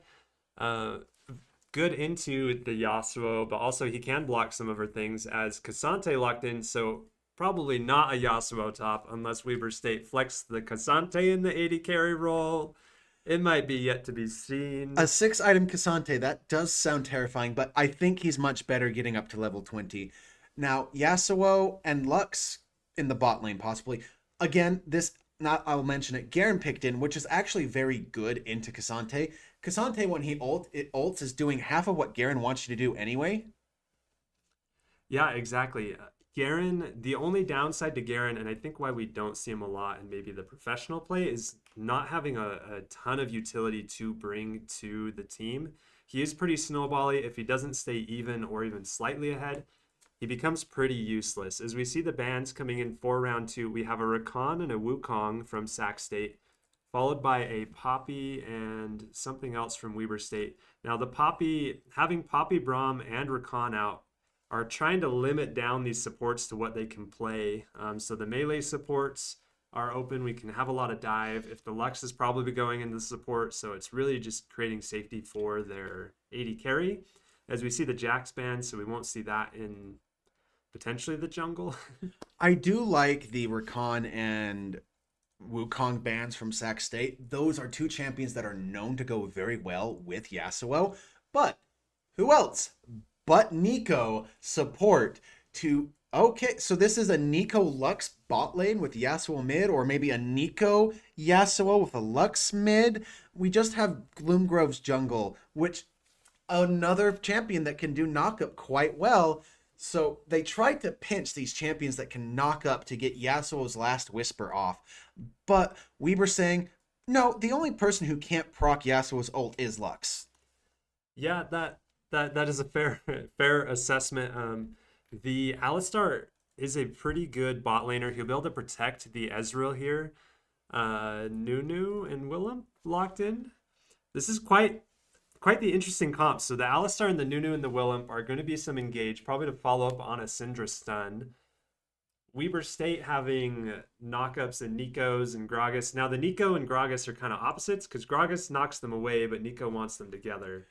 Speaker 2: good into the Yasuo, but also he can block some of her things as Cassante locked in, so probably not a Yasuo top unless Weber State flex the Cassante in the AD carry role. It might be yet to be seen.
Speaker 1: A 6-item Cassante, that does sound terrifying, but I think he's much better getting up to level 20. Now, Yasuo and Lux in the bot lane, possibly. Again, I'll mention it, Garen picked in, which is actually very good into Cassante. Cassante, when he ults, is doing half of what Garen wants you to do anyway.
Speaker 2: Yeah, exactly. Garen, the only downside to Garen, and I think why we don't see him a lot in maybe the professional play, is not having a ton of utility to bring to the team. He is pretty snowbally. If he doesn't stay even or even slightly ahead, he becomes pretty useless. As we see the bans coming in for round two, we have a Rakan and a Wukong from Sac State. followed by a Poppy and something else from Weber State. Now, the Poppy, having Poppy, Braum, and Rakan out, are trying to limit down these supports to what they can play. So the melee supports are open. We can have a lot of dive. If the Lux is probably going into support, so it's really just creating safety for their AD carry. As we see the Jax ban, so we won't see that in potentially the jungle.
Speaker 1: I do like the Rakan and Wukong bans from Sac State. Those are two champions that are known to go very well with Yasuo. But who else but Nico support to... Okay, so this is a Nico Lux bot lane with Yasuo mid, or maybe a Nico Yasuo with a Lux mid. We just have Gloomgrove's jungle, which another champion that can do knock up quite well. So they tried to pinch these champions that can knock up to get Yasuo's last whisper off. But we were saying, no, the only person who can't proc Yasuo's ult is Lux.
Speaker 2: Yeah, that is a fair assessment. The Alistar is a pretty good bot laner. He'll be able to protect the Ezreal here. Nunu and Willem locked in. This is quite the interesting comp. So the Alistar and the Nunu and the Willem are going to be some engage, probably to follow up on a Syndra stun. Weber State having knockups and Nikos and Gragas. Now the Nico and Gragas are kind of opposites because Gragas knocks them away, but Nico wants them together.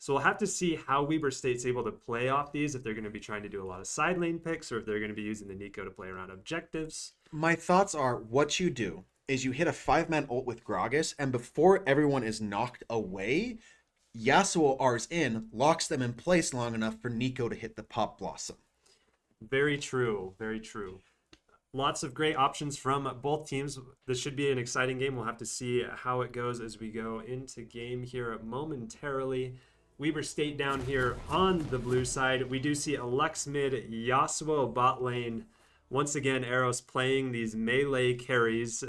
Speaker 2: So we'll have to see how Weber State's able to play off these, if they're going to be trying to do a lot of side lane picks or if they're going to be using the Nico to play around objectives.
Speaker 1: My thoughts are, what you do is you hit a 5-man ult with Gragas, and before everyone is knocked away, Yasuo R's in, locks them in place long enough for Nico to hit the Pop Blossom.
Speaker 2: Very true. Very true. Lots of great options from both teams. This should be an exciting game. We'll have to see how it goes as we go into game here momentarily. Weber State down here on the blue side. We do see a Lux mid, Yasuo bot lane. Once again, Eros playing these melee carries,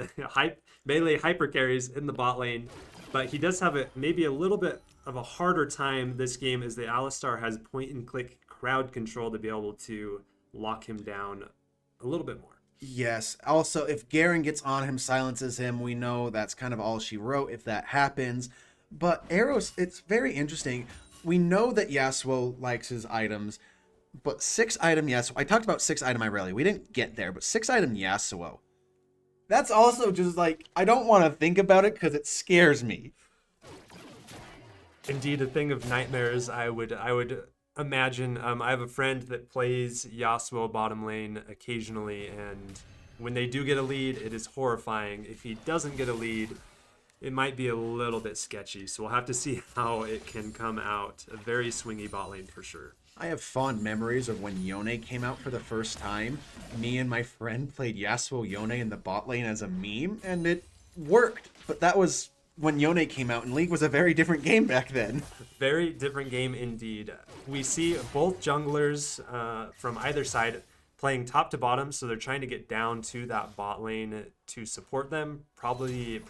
Speaker 2: melee hyper carries in the bot lane. But he does have maybe a little bit of a harder time this game, as the Alistar has point and click crowd control to be able to lock him down a little bit more.
Speaker 1: Yes. Also, if Garen gets on him, silences him, we know that's kind of all she wrote if that happens. But Eros, it's very interesting. We know that Yasuo likes his items, but 6-item Yasuo... I talked about 6-item Irelia. We didn't get there, but 6-item Yasuo. That's also just like, I don't want to think about it because it scares me.
Speaker 2: Indeed, a thing of nightmares, I would imagine. I have a friend that plays Yasuo bottom lane occasionally, and when they do get a lead, it is horrifying. If he doesn't get a lead, it might be a little bit sketchy. So we'll have to see how it can come out. A very swingy bot lane for sure.
Speaker 1: I have fond memories of when Yone came out for the first time. Me and my friend played Yasuo Yone in the bot lane as a meme, and it worked. But that was when Yone came out, and League was a very different game back then.
Speaker 2: Very different game indeed. We see both junglers from either side playing top to bottom, so they're trying to get down to that bot lane to support them, probably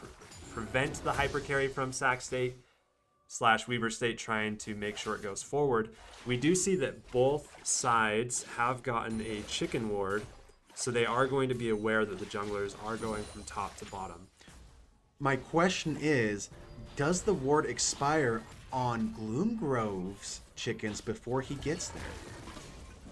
Speaker 2: prevent the hyper carry from Sac State / Weber State trying to make sure it goes forward. We do see that both sides have gotten a chicken ward, so they are going to be aware that the junglers are going from top to bottom.
Speaker 1: My question is, does the ward expire on Gloomgrove's chickens before he gets there?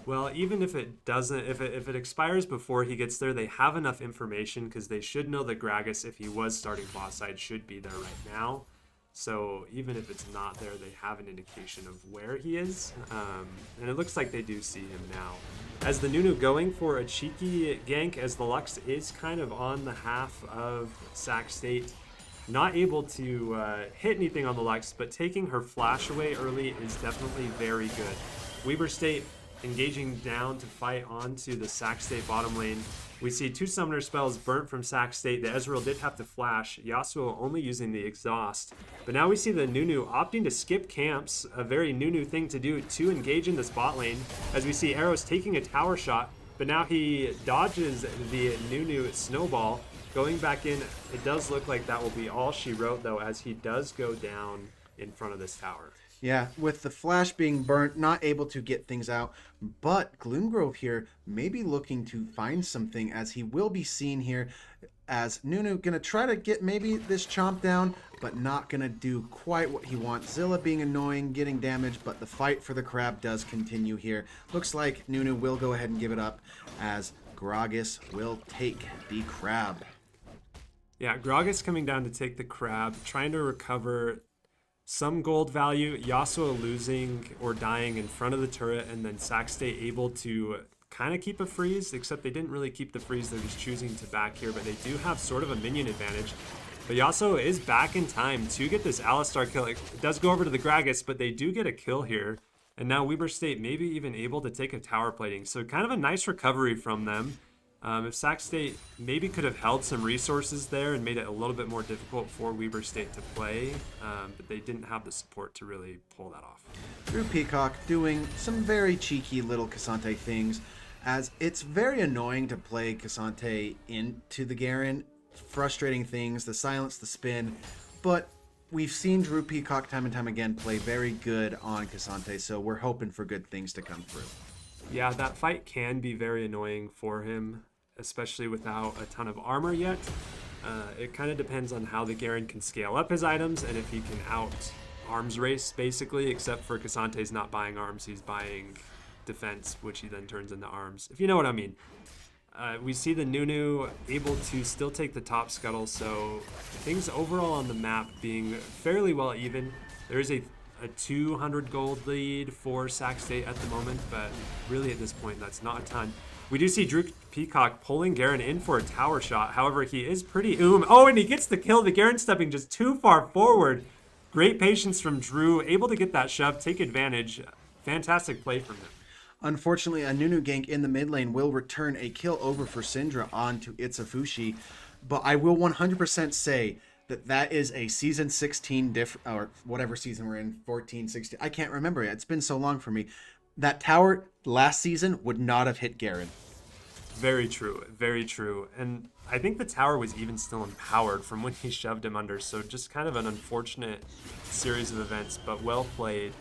Speaker 2: Well, even if it doesn't, if it expires before he gets there, they have enough information because they should know that Gragas, if he was starting bot side, should be there right now. So even if it's not there, they have an indication of where he is. And it looks like they do see him now. As the Nunu going for a cheeky gank, as the Lux is kind of on the half of Sac State. Not able to hit anything on the Lux, but taking her flash away early is definitely very good. Weber State engaging down to fight onto the Sac State bottom lane. We see 2 summoner spells burnt from Sac State. The Ezreal did have to flash. Yasuo only using the exhaust. But now we see the Nunu opting to skip camps, a very Nunu thing to do to engage in this bot lane. As we see Eros taking a tower shot, but now he dodges the Nunu snowball. Going back in, it does look like that will be all she wrote, though, as he does go down in front of this tower.
Speaker 1: Yeah, with the flash being burnt, not able to get things out. But Gloomgrove here may be looking to find something, as he will be seen here. as Nunu gonna try to get maybe this chomp down, but not gonna do quite what he wants. Zilla being annoying, getting damaged, but the fight for the crab does continue here. Looks like Nunu will go ahead and give it up as Gragas will take the crab.
Speaker 2: Yeah, Gragas coming down to take the crab, trying to recover some gold value. Yasuo losing or dying in front of the turret, and then Saxte able to kind of keep a freeze, except they didn't really keep the freeze. They're just choosing to back here, but they do have sort of a minion advantage. But Yasuo is back in time to get this Alistar kill. It does go over to the Gragas, but they do get a kill here. And now Weber State maybe even able to take a tower plating. So kind of a nice recovery from them. If Sac State maybe could have held some resources there and made it a little bit more difficult for Weber State to play, but they didn't have the support to really pull that off.
Speaker 1: Drew Peacock doing some very cheeky little Cassante things, as it's very annoying to play Cassante into the Garen. Frustrating things, the silence, the spin, but we've seen Drew Peacock time and time again play very good on Cassante, so we're hoping for good things to come through.
Speaker 2: Yeah, that fight can be very annoying for him, especially without a ton of armor yet. It kind of depends on how the Garen can scale up his items and if he can out arms race, basically, except for Cassante's not buying arms, he's buying defense, which he then turns into arms, if you know what I mean. We see the Nunu able to still take the top scuttle, so things overall on the map being fairly well even. There is a 200 gold lead for Sac State at the moment, but really at this point that's not a ton. We do see Drew Peacock pulling Garen in for a tower shot. However, he is pretty Oh, and he gets the kill. The Garen stepping just too far forward. Great patience from Drew, able to get that shove, take advantage. Fantastic play from him.
Speaker 1: Unfortunately, a Nunu gank in the mid lane will return a kill over for Syndra onto Itsufushi, but I will 100% say that is a season 16 or whatever season we're in, 14, 16. I can't remember yet. It's been so long for me. That tower last season would not have hit Garen.
Speaker 2: Very true. Very true. And I think the tower was even still empowered from when he shoved him under. So just kind of an unfortunate series of events, but well played.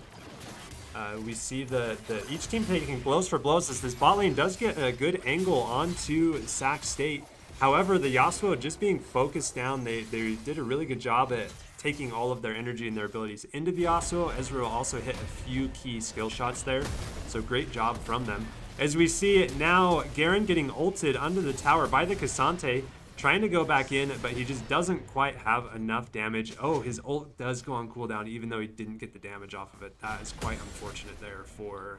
Speaker 2: We see the each team taking blows for blows as this bot lane does get a good angle onto Sac State. However, the Yasuo just being focused down, they did a really good job at taking all of their energy and their abilities into the Yasuo. Ezreal also hit a few key skill shots there, so great job from them. As we see it now, Garen getting ulted under the tower by the Cassante, trying to go back in, but he just doesn't quite have enough damage. Oh, his ult does go on cooldown, even though he didn't get the damage off of it. That is quite unfortunate there for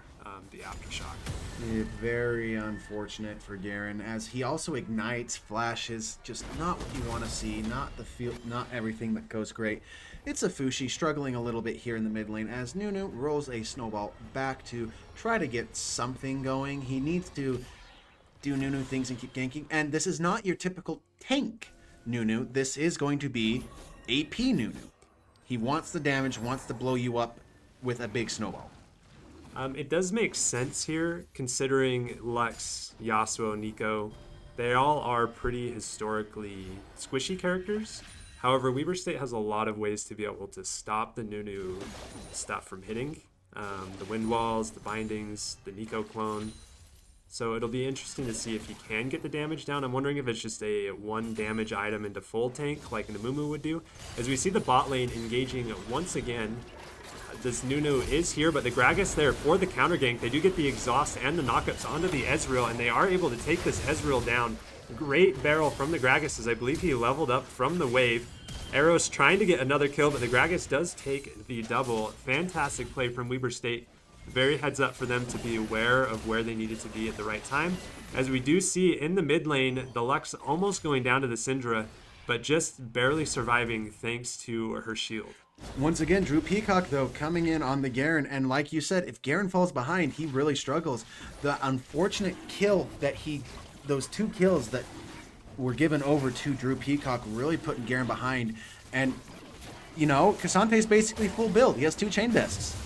Speaker 2: the Aftershock.
Speaker 1: Yeah, very unfortunate for Garen, as he also ignites, flashes, just not what you want to see, not the feel, not everything that goes great. It's a Fushi struggling a little bit here in the mid lane as Nunu rolls a snowball back to try to get something going. He needs to do Nunu things and keep ganking, and this is not your typical tank Nunu. This is going to be AP Nunu. He wants the damage, wants to blow you up with a big snowball.
Speaker 2: It does make sense here, considering Lux, Yasuo, Nico. They all are pretty historically squishy characters. However, Weber State has a lot of ways to be able to stop the Nunu stuff from hitting. The wind walls, the bindings, the Nico clone. So it'll be interesting to see if he can get the damage down. I'm wondering if it's just a 1 damage item into full tank like Namumu would do. As we see the bot lane engaging once again, this Nunu is here, but the Gragas there for the counter gank. They do get the exhaust and the knockups onto the Ezreal, and they are able to take this Ezreal down. Great barrel from the Gragas, as I believe he leveled up from the wave. Eros trying to get another kill, but the Gragas does take the double. Fantastic play from Weber State. Very heads up for them to be aware of where they needed to be at the right time. As we do see in the mid lane, the Lux almost going down to the Syndra, but just barely surviving thanks to her shield.
Speaker 1: Once again, Drew Peacock, though, coming in on the Garen, and like you said, if Garen falls behind, he really struggles. The unfortunate kill that those 2 kills that were given over to Drew Peacock really putting Garen behind, and, you know, Cassante's basically full build. He has 2 chain vests.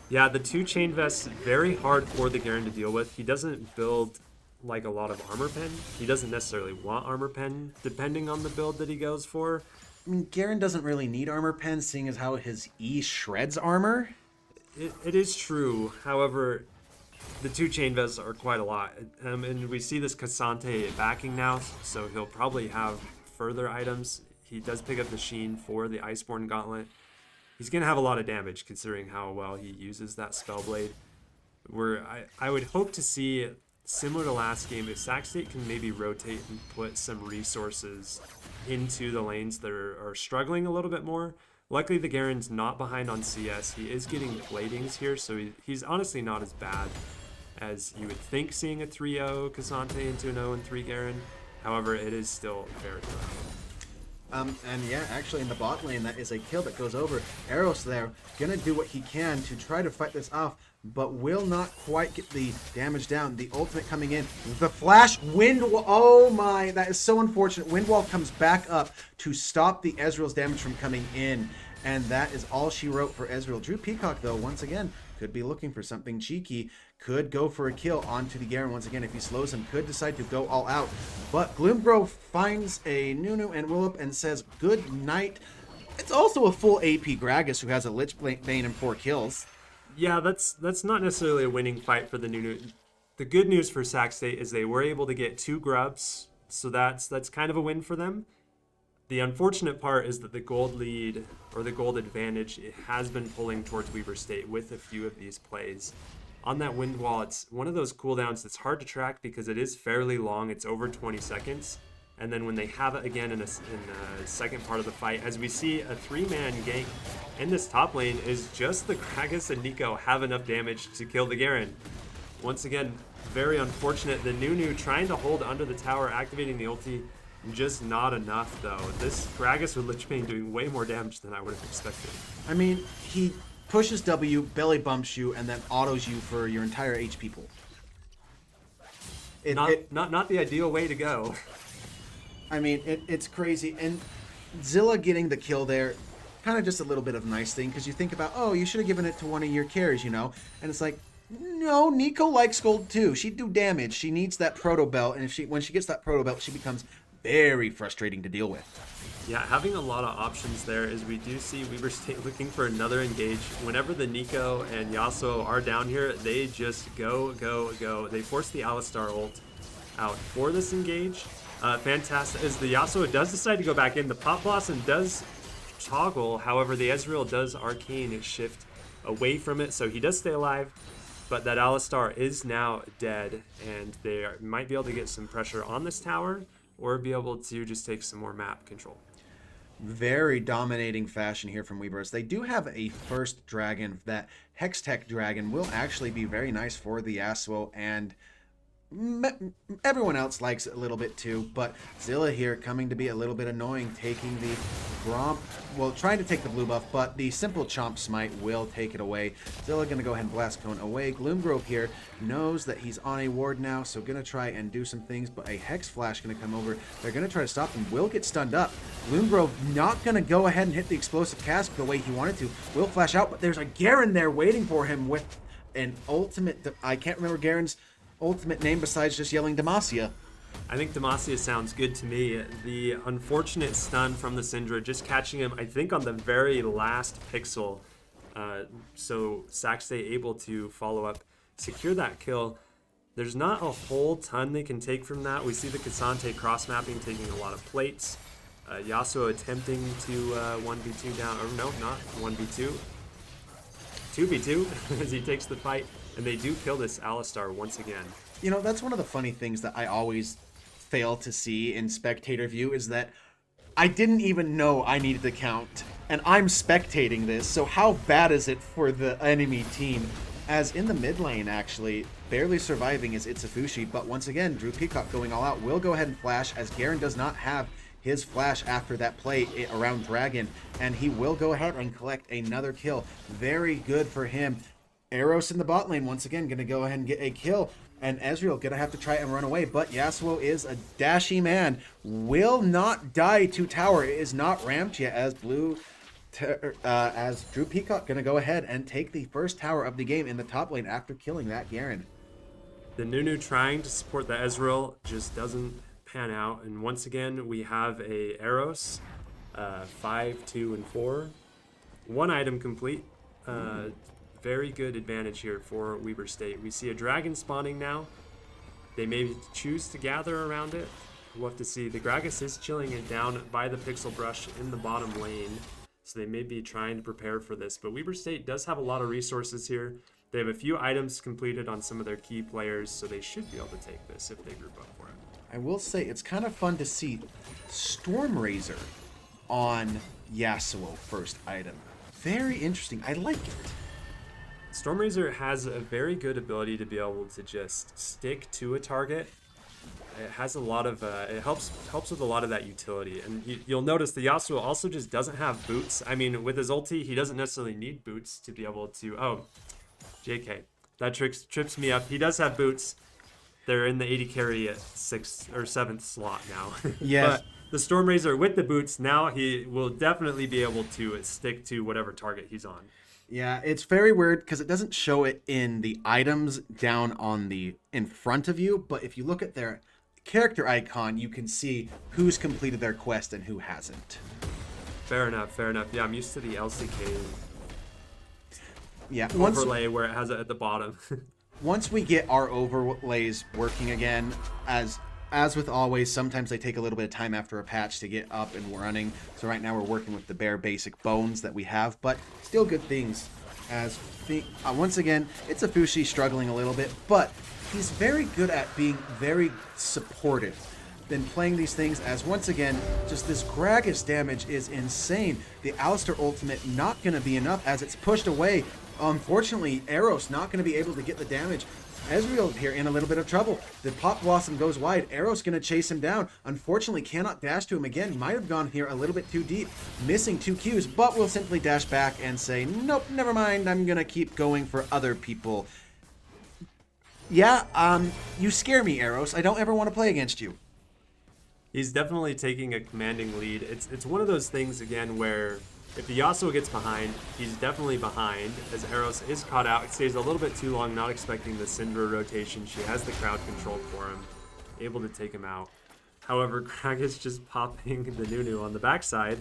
Speaker 2: Yeah, the 2 chain vests, very hard for the Garen to deal with. He doesn't build like a lot of armor pen. He doesn't necessarily want armor pen, depending on the build that he goes for.
Speaker 1: I mean, Garen doesn't really need armor pen, seeing as how his E shreds armor.
Speaker 2: It is true. However, the 2 chain vests are quite a lot. And we see this Cassante backing now, so he'll probably have further items. He does pick up the Sheen for the Iceborne Gauntlet. He's going to have a lot of damage considering how well he uses that Spellblade. I would hope to see, similar to last game, if Sac State can maybe rotate and put some resources into the lanes that are struggling a little bit more. Luckily, the Garen's not behind on CS. He is getting platings here, so he's honestly not as bad as you would think seeing a 3-0 Cassante into an 0-3 Garen. However, it is still very rough.
Speaker 1: And yeah, actually in the bot lane, that is a kill that goes over. Eros there, gonna do what he can to try to fight this off, but will not quite get the damage down. The ultimate coming in. The flash, wind wall, oh my, that is so unfortunate. Wind wall comes back up to stop the Ezreal's damage from coming in. And that is all she wrote for Ezreal. Drew Peacock, though, once again, could be looking for something cheeky. Could go for a kill onto the Garen once again if he slows him. Could decide to go all out. But Gloomgrove finds a Nunu and Willip and says, good night. It's also a full AP Gragas who has a Lich Bane and 4 kills.
Speaker 2: Yeah, that's not necessarily a winning fight for the Nunu. The good news for Sac State is they were able to get 2 grubs, so that's kind of a win for them. The unfortunate part is that the gold lead, or the gold advantage, it has been pulling towards Weber State with a few of these plays. On that wind wall, it's one of those cooldowns that's hard to track because it is fairly long. It's over 20 seconds. And then when they have it again in the second part of the fight, as we see a 3-man gank in this top lane, is just the Gragas and Nico have enough damage to kill the Garen. Once again, very unfortunate. The Nunu trying to hold under the tower, activating the ulti. Just not enough, though. This Gragas with Lich Bane doing way more damage than I would have expected.
Speaker 1: I mean, he pushes W, belly bumps you, and then autos you for your entire HP pool.
Speaker 2: Not the ideal way to go.
Speaker 1: I mean, it's crazy. And Zilla getting the kill there, kind of just a little bit of nice thing, because you think about, oh, you should have given it to one of your carries, you know? And it's like, no, Nico likes gold too. She'd do damage. She needs that proto belt, and when she gets that proto belt, she becomes very frustrating to deal with.
Speaker 2: Yeah, having a lot of options there is we do see Weber State looking for another engage. Whenever the Nico and Yasuo are down here, they just go, go, go. They force the Alistar ult out for this engage. Fantastic, as the Yasuo does decide to go back in. The Pop Blossom does toggle, however, the Ezreal does arcane shift away from it, so he does stay alive. But that Alistar is now dead, and they might be able to get some pressure on this tower, or be able to just take some more map control.
Speaker 1: Very dominating fashion here from Weavers. They do have a first dragon. That Hextech dragon will actually be very nice for the Yasuo, and everyone else likes it a little bit too, but Zilla here coming to be a little bit annoying, taking the Gromp, well, trying to take the blue buff, but the simple Chomp Smite will take it away. Zilla gonna go ahead and Blast Cone away. Gloomgrove here knows that he's on a ward now, so gonna try and do some things, but a Hex Flash gonna come over. They're gonna try to stop him, will get stunned up. Gloomgrove not gonna go ahead and hit the explosive cast the way he wanted to. Will flash out, but there's a Garen there waiting for him with an ultimate, I can't remember Garen's ultimate name besides just yelling Demacia.
Speaker 2: I think Demacia sounds good to me. The unfortunate stun from the Syndra just catching him, I think, on the very last pixel. So Sac State able to follow up, secure that kill. There's not a whole ton they can take from that. We see the Cassante cross-mapping taking a lot of plates. Yasuo attempting to 1v2 down, or no, not 1v2. 2v2 as he takes the fight. And they do kill this Alistar once again.
Speaker 1: You know, that's one of the funny things that I always fail to see in spectator view is that I didn't even know I needed to count. And I'm spectating this, so how bad is it for the enemy team? As in the mid lane, actually, barely surviving is Itsufushi, but once again, Drew Peacock going all out will go ahead and flash, as Garen does not have his flash after that play around Dragon, and he will go ahead and collect another kill. Very good for him. Eros in the bot lane, once again, going to go ahead and get a kill. And Ezreal going to have to try and run away. But Yasuo is a dashy man. Will not die to tower. It is not ramped yet as as Drew Peacock going to go ahead and take the first tower of the game in the top lane after killing that Garen.
Speaker 2: The Nunu trying to support the Ezreal just doesn't pan out. And once again, we have a Eros, 5, 2, and 4. One item complete. Very good advantage here for Weber State. We see a dragon spawning now. They may choose to gather around it. we'll have to see. The Gragas is chilling it down by the Pixel Brush in the bottom lane, so they may be trying to prepare for this. But Weber State does have a lot of resources here. They have a few items completed on some of their key players, so they should be able to take this if they group up for it.
Speaker 1: I will say it's kind of fun to see Stormrazor on Yasuo first item. Very interesting. I like it.
Speaker 2: Stormrazor has a very good ability to be able to just stick to a target. It has a lot of it helps with a lot of that utility, and you'll notice the Yasuo also just doesn't have boots. I mean, with his ulti, he doesn't necessarily need boots to be able to. Oh, JK, that trips me up. He does have boots. They're in the 80 carry at 6th or 7th slot now.
Speaker 1: Yes.
Speaker 2: But the Stormrazor with the boots, now he will definitely be able to stick to whatever target he's on.
Speaker 1: Yeah, it's very weird because it doesn't show it in the items down on the in front of you, but if you look at their character icon, you can see who's completed their quest and who hasn't.
Speaker 2: Fair enough. Yeah, I'm used to the LCK
Speaker 1: Once
Speaker 2: overlay where it has it at the bottom.
Speaker 1: once we get our overlays working again, as with always, sometimes they take a little bit of time after a patch to get up and running. So right now we're working with the bare basic bones that we have, but still good things. Once again, it's a Fushi struggling a little bit, but he's very good at being very supportive. Then playing these things as, once again, just this Gragas damage is insane. The Alistar ultimate not going to be enough as it's pushed away. Unfortunately, Eros not going to be able to get the damage. Ezreal here in a little bit of trouble. The Pop Blossom goes wide. Eros going to chase him down. Unfortunately, cannot dash to him again. Might have gone here a little bit too deep. Missing 2 Qs, but will simply dash back and say, nope, never mind. I'm going to keep going for other people. Yeah, you scare me, Eros. I don't ever want to play against you.
Speaker 2: He's definitely taking a commanding lead. It's one of those things, again, where if the Yasuo gets behind, he's definitely behind, as Eros is caught out. It stays a little bit too long, not expecting the Syndra rotation. She has the crowd controlled for him, able to take him out. However, Gragas just popping the Nunu on the backside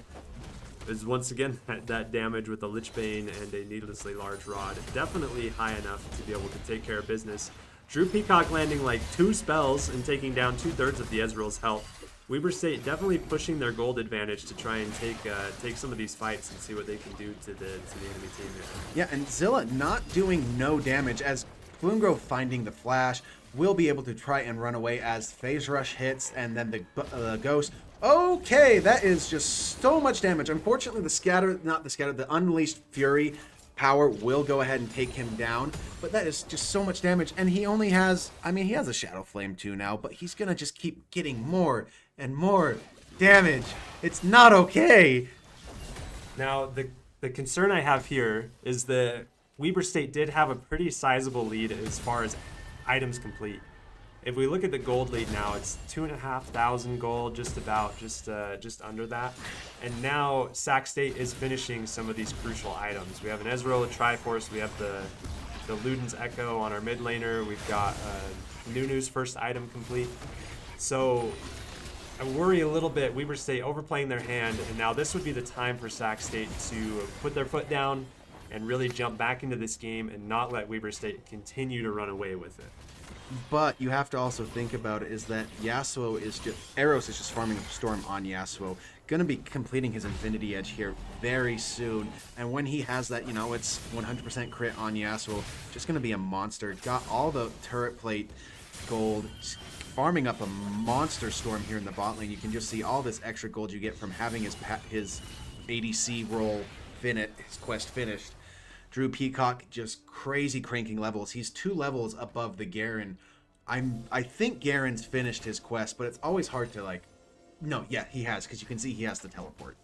Speaker 2: is once again that damage with the Lich Bane and a needlessly large rod. Definitely high enough to be able to take care of business. Drew Peacock landing like 2 spells and taking down 2/3 of the Ezreal's health. Weber State definitely pushing their gold advantage to try and take some of these fights and see what they can do to the enemy team here.
Speaker 1: Yeah, and Zilla not doing no damage as Gloomgrove finding the flash, will be able to try and run away as Phase Rush hits and then the Ghost. Okay, that is just so much damage. Unfortunately, the Unleashed Fury power will go ahead and take him down, but that is just so much damage, and he only has, he has a Shadow Flame too now, but he's gonna just keep getting more and more damage. It's not okay.
Speaker 2: Now, the concern I have here is that Weber State did have a pretty sizable lead as far as items complete. If we look at the gold lead now, it's 2,500 gold, just under that. And now Sac State is finishing some of these crucial items. We have an Ezreal, a Triforce, we have the Luden's Echo on our mid laner, we've got Nunu's first item complete. So I worry a little bit, Weber State overplaying their hand, and now this would be the time for Sac State to put their foot down and really jump back into this game and not let Weber State continue to run away with it.
Speaker 1: But you have to also think about it is that Eros is just farming a storm on Yasuo. Gonna be completing his Infinity Edge here very soon. And when he has that, it's 100% crit on Yasuo. Just gonna be a monster. Got all the turret plate gold, farming up a monster storm here in the bot lane. You can just see all this extra gold you get from having his ADC role his quest finished. Drew Peacock just crazy cranking levels. He's 2 levels above the Garen. I think Garen's finished his quest, but it's always hard to no, yeah, he has, because you can see he has the teleport.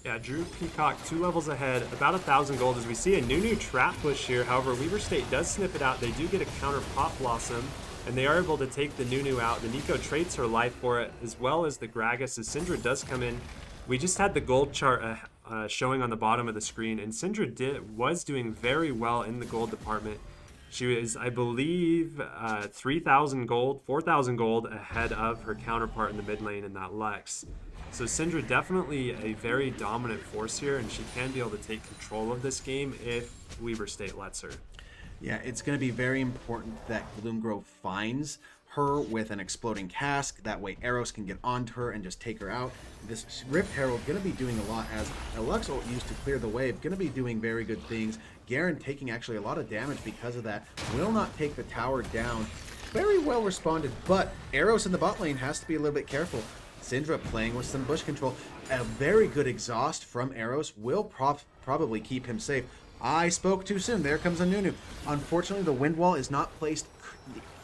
Speaker 2: Yeah, Drew Peacock 2 levels ahead, about 1,000 gold as we see a Nunu trap push here. However, Weber State does snip it out. They do get a counter Pop Blossom, and they are able to take the Nunu out. The Nico trades her life for it, as well as the Gragas, as Syndra does come in. We just had the gold chart showing on the bottom of the screen, and Syndra was doing very well in the gold department. She was, I believe, 3,000 gold, 4,000 gold ahead of her counterpart in the mid lane in that Lex. So Syndra definitely a very dominant force here, and she can be able to take control of this game if Weber State lets her.
Speaker 1: Yeah, it's going to be very important that Gloomgrove finds her with an exploding cask. That way Eros can get onto her and just take her out. This Rift Herald going to be doing a lot as a Lux ult used to clear the wave. Going to be doing very good things. Garen taking actually a lot of damage because of that. Will not take the tower down. Very well responded, but Eros in the bot lane has to be a little bit careful. Syndra playing with some bush control. A very good exhaust from Eros will probably keep him safe. I spoke too soon. There comes a Nunu. Unfortunately, the wind wall is not placed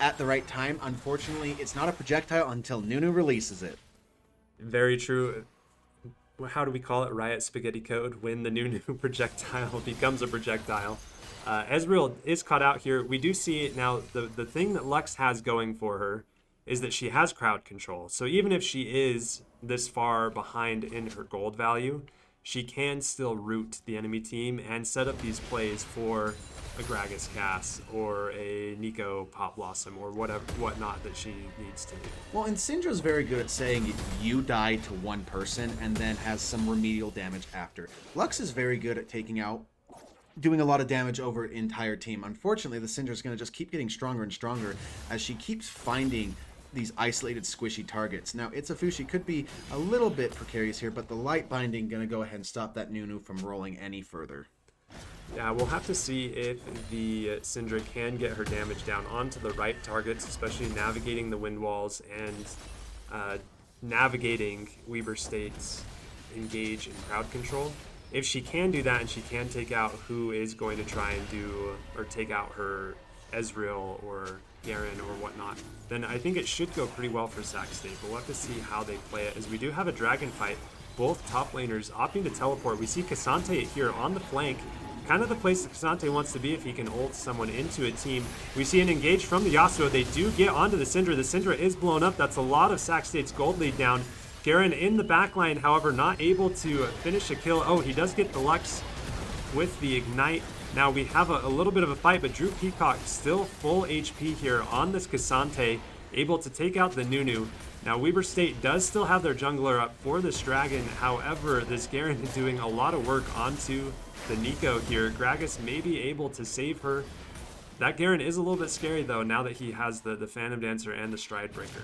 Speaker 1: at the right time. Unfortunately, it's not a projectile until Nunu releases it.
Speaker 2: Very true. How do we call it? Riot Spaghetti Code, when the new projectile becomes a projectile. Ezreal is caught out here. We do see it now. The thing that Lux has going for her is that she has crowd control. So even if she is this far behind in her gold value, she can still root the enemy team and set up these plays for a Gragas Cass or a Nico Pop Blossom or whatnot that she needs to do.
Speaker 1: Well, and Syndra's very good at saying you die to one person and then has some remedial damage after. Lux is very good at doing a lot of damage over an entire team. Unfortunately, the Syndra's going to just keep getting stronger and stronger as she keeps finding these isolated squishy targets. Now, Itzafushi could be a little bit precarious here, but the light binding going to go ahead and stop that Nunu from rolling any further.
Speaker 2: Yeah, we'll have to see if the Syndra can get her damage down onto the right targets, especially navigating the wind walls and navigating Weber State's engage in crowd control. If she can do that and she can take out who is going to try and do or take out her Ezreal or Garen or whatnot, then I think it should go pretty well for Sac State, but we'll have to see how they play it, as we do have a dragon fight. Both top laners opting to teleport. We see Cassante here on the flank, kind of the place that Cassante wants to be if he can ult someone into a team. We see an engage from the Yasuo. They do get onto the Syndra. The Syndra is blown up. That's a lot of Sac State's gold lead down. Garen in the backline, however, not able to finish a kill. Oh, he does get the Lux with the Ignite. Now we have a little bit of a fight, but Drew Peacock still full HP here on this Cassante, able to take out the Nunu. Now Weber State does still have their jungler up for this dragon. However, this Garen is doing a lot of work onto the Nico here. Gragas may be able to save her. That Garen is a little bit scary though, now that he has the Phantom Dancer and the Stride Breaker.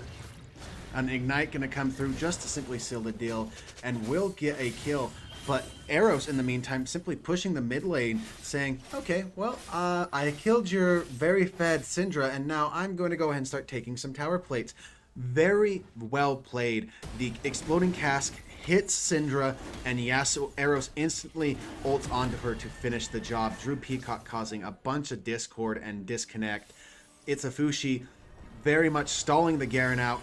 Speaker 1: An Ignite going to come through just to simply seal the deal and will get a kill. But Eros, in the meantime, simply pushing the mid lane, saying, okay, well, I killed your very fed Syndra, and now I'm going to go ahead and start taking some tower plates. Very well played. The exploding cask hits Syndra, and Yasuo Eros instantly ults onto her to finish the job. Drew Peacock causing a bunch of discord and disconnect. Itzafushi very much stalling the Garen out.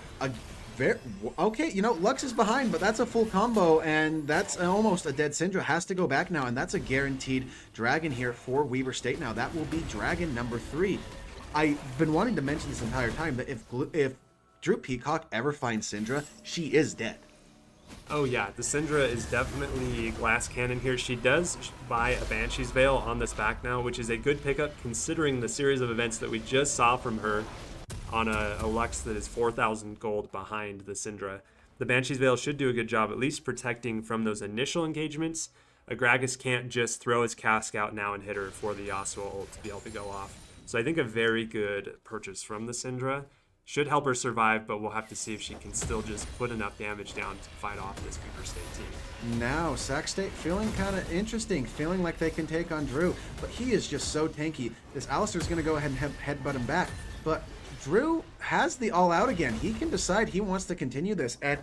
Speaker 1: Okay, you know, Lux is behind, but that's a full combo, and that's almost a dead Syndra. Has to go back now, and that's a guaranteed dragon here for Weber State now. That will be dragon number 3. I've been wanting to mention this entire time that if Drew Peacock ever finds Syndra, she is dead.
Speaker 2: Oh yeah, the Syndra is definitely glass cannon here. She does buy a Banshee's Veil on this back now, which is a good pickup considering the series of events that we just saw from her on a Lux that is 4,000 gold behind the Syndra. The Banshee's Veil should do a good job at least protecting from those initial engagements. A Gragas can't just throw his cask out now and hit her for the Yasuo ult to be able to go off. So I think a very good purchase from the Syndra. Should help her survive, but we'll have to see if she can still just put enough damage down to fight off this Weber State team.
Speaker 1: Now, Sac State feeling kind of interesting, feeling like they can take on Drew, but he is just so tanky. This Alistar's going to go ahead and headbutt him back, but Drew has the all-out again. He can decide he wants to continue this, and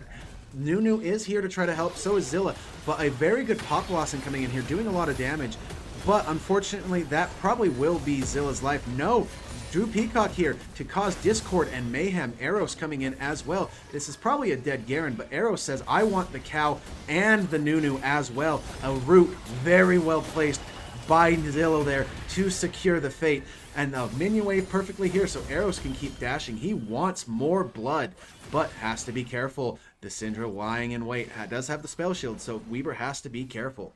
Speaker 1: Nunu is here to try to help, so is Zilla, but a very good Pop Blossom coming in here, doing a lot of damage, but unfortunately, that probably will be Zilla's life. No! Drew Peacock here to cause discord and mayhem. Eros coming in as well. This is probably a dead Garen, but Eros says, I want the cow and the Nunu as well. A root very well placed by Zillow there to secure the fate. And the minion wave perfectly here so Eros can keep dashing. He wants more blood, but has to be careful. The Syndra lying in wait does have the spell shield, so Weber has to be careful.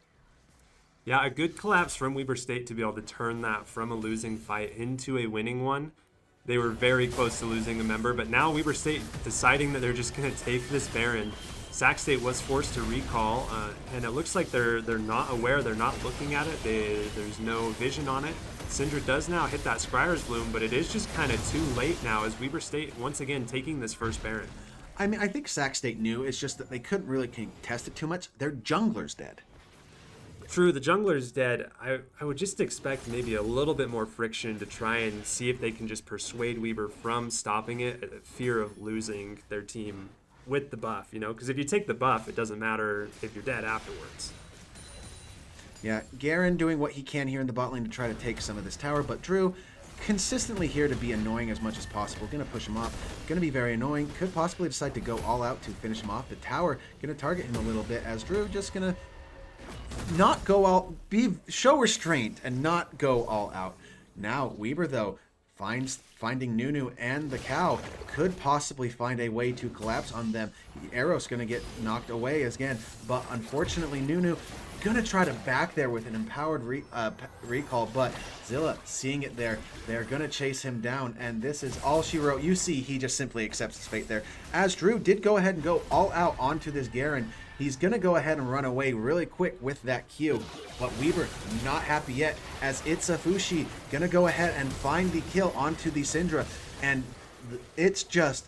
Speaker 2: Yeah, a good collapse from Weber State to be able to turn that from a losing fight into a winning one. They were very close to losing a member, but now Weber State deciding that they're just going to take this Baron. Sac State was forced to recall, and it looks like they're not aware, they're not looking at it, there's no vision on it. Syndra does now hit that Scryer's Bloom, but it is just kind of too late now as Weber State once again taking this first Baron.
Speaker 1: I mean, I think Sac State knew. It's just that they couldn't really contest it too much. Their jungler's dead.
Speaker 2: True, the jungler's dead. I would just expect maybe a little bit more friction to try and see if they can just persuade Weber from stopping it, fear of losing their team with the buff, you know? Because if you take the buff, it doesn't matter if you're dead afterwards.
Speaker 1: Yeah, Garen doing what he can here in the bot lane to try to take some of this tower, but Drew consistently here to be annoying as much as possible. Gonna push him off, gonna be very annoying. Could possibly decide to go all out to finish him off. The tower gonna target him a little bit as Drew just gonna not go all, show restraint and not go all out. Now Weber though finding Nunu and the cow could possibly find a way to collapse on them. Arrow's gonna get knocked away again, but unfortunately Nunu gonna try to back there with an empowered recall, but Zilla seeing it there, they're gonna chase him down, and this is all she wrote. You see he just simply accepts his fate there, as Drew did go ahead and go all out onto this Garen. He's gonna go ahead and run away really quick with that Q, but Weber not happy yet, as it's a Fushi gonna go ahead and find the kill onto the Syndra, and it's just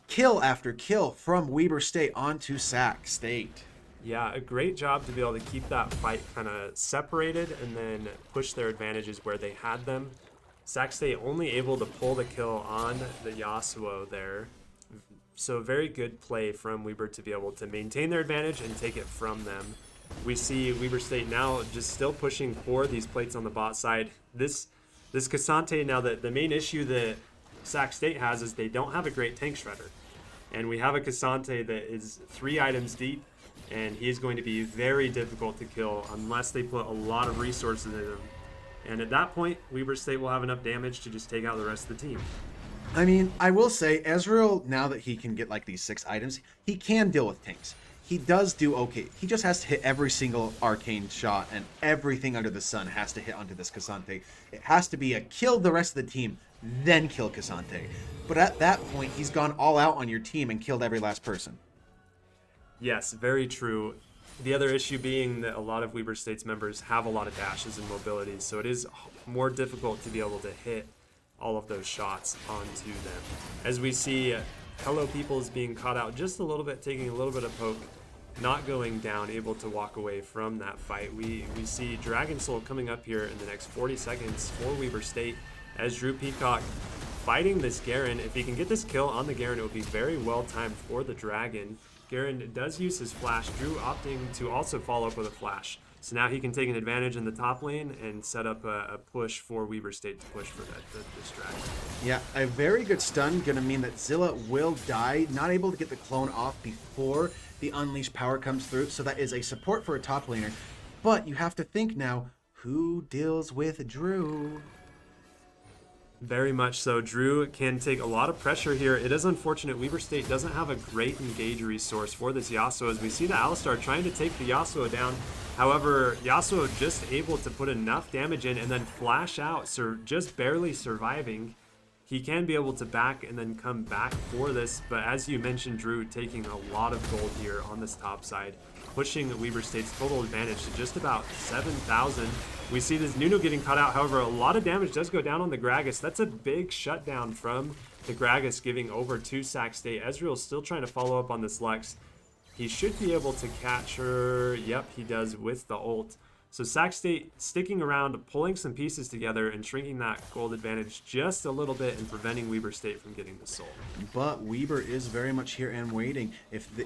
Speaker 1: kill after kill from Weber State onto Sac State.
Speaker 2: Yeah, a great job to be able to keep that fight kind of separated and then push their advantages where they had them. Sac State only able to pull the kill on the Yasuo there. So very good play from Weber to be able to maintain their advantage and take it from them. We see Weber State now just still pushing for these plates on the bot side. This Cassante now, the main issue that Sac State has is they don't have a great tank shredder. And we have a Cassante that is 3 items deep, and he is going to be very difficult to kill unless they put a lot of resources in him. And at that point, Weber State will have enough damage to just take out the rest of the team.
Speaker 1: I mean, I will say, Ezreal, now that he can get like these 6 items, he can deal with tanks. He does do okay. He just has to hit every single arcane shot, and everything under the sun has to hit onto this Cassante. It has to be a kill the rest of the team, then kill Cassante. But at that point, he's gone all out on your team and killed every last person.
Speaker 2: Yes, very true. The other issue being that a lot of Weber State's members have a lot of dashes and mobilities, so it is more difficult to be able to hit all of those shots onto them. As we see, Hello People is being caught out just a little bit, taking a little bit of poke, not going down, able to walk away from that fight. We see Dragon Soul coming up here in the next 40 seconds for Weber State as Drew Peacock fighting this Garen. If he can get this kill on the Garen, it would be very well timed for the Dragon. Garen does use his flash, Drew opting to also follow up with a flash. So now he can take an advantage in the top lane and set up a push for Weber State to push for this Dragon.
Speaker 1: Yeah, a very good stun going to mean that Zilla will die, not able to get the clone off before the unleashed power comes through. So that is a support for a top laner. But you have to think now, who deals with Drew?
Speaker 2: Very much so. Drew can take a lot of pressure here. It is unfortunate Weber State doesn't have a great engage resource for this Yasuo, as we see the Alistar trying to take the Yasuo down. However, Yasuo just able to put enough damage in and then flash out, so just barely surviving. He can be able to back and then come back for this, but as you mentioned, Drew taking a lot of gold here on this top side, pushing Weber State's total advantage to just about 7,000. We see this Nunu getting caught out. However, a lot of damage does go down on the Gragas. That's a big shutdown from the Gragas, giving over to Sac State. Ezreal's still trying to follow up on this Lux. He should be able to catch her. Yep, he does with the ult. So Sac State sticking around, pulling some pieces together and shrinking that gold advantage just a little bit and preventing Weber State from getting the soul.
Speaker 1: But Weber is very much here and waiting.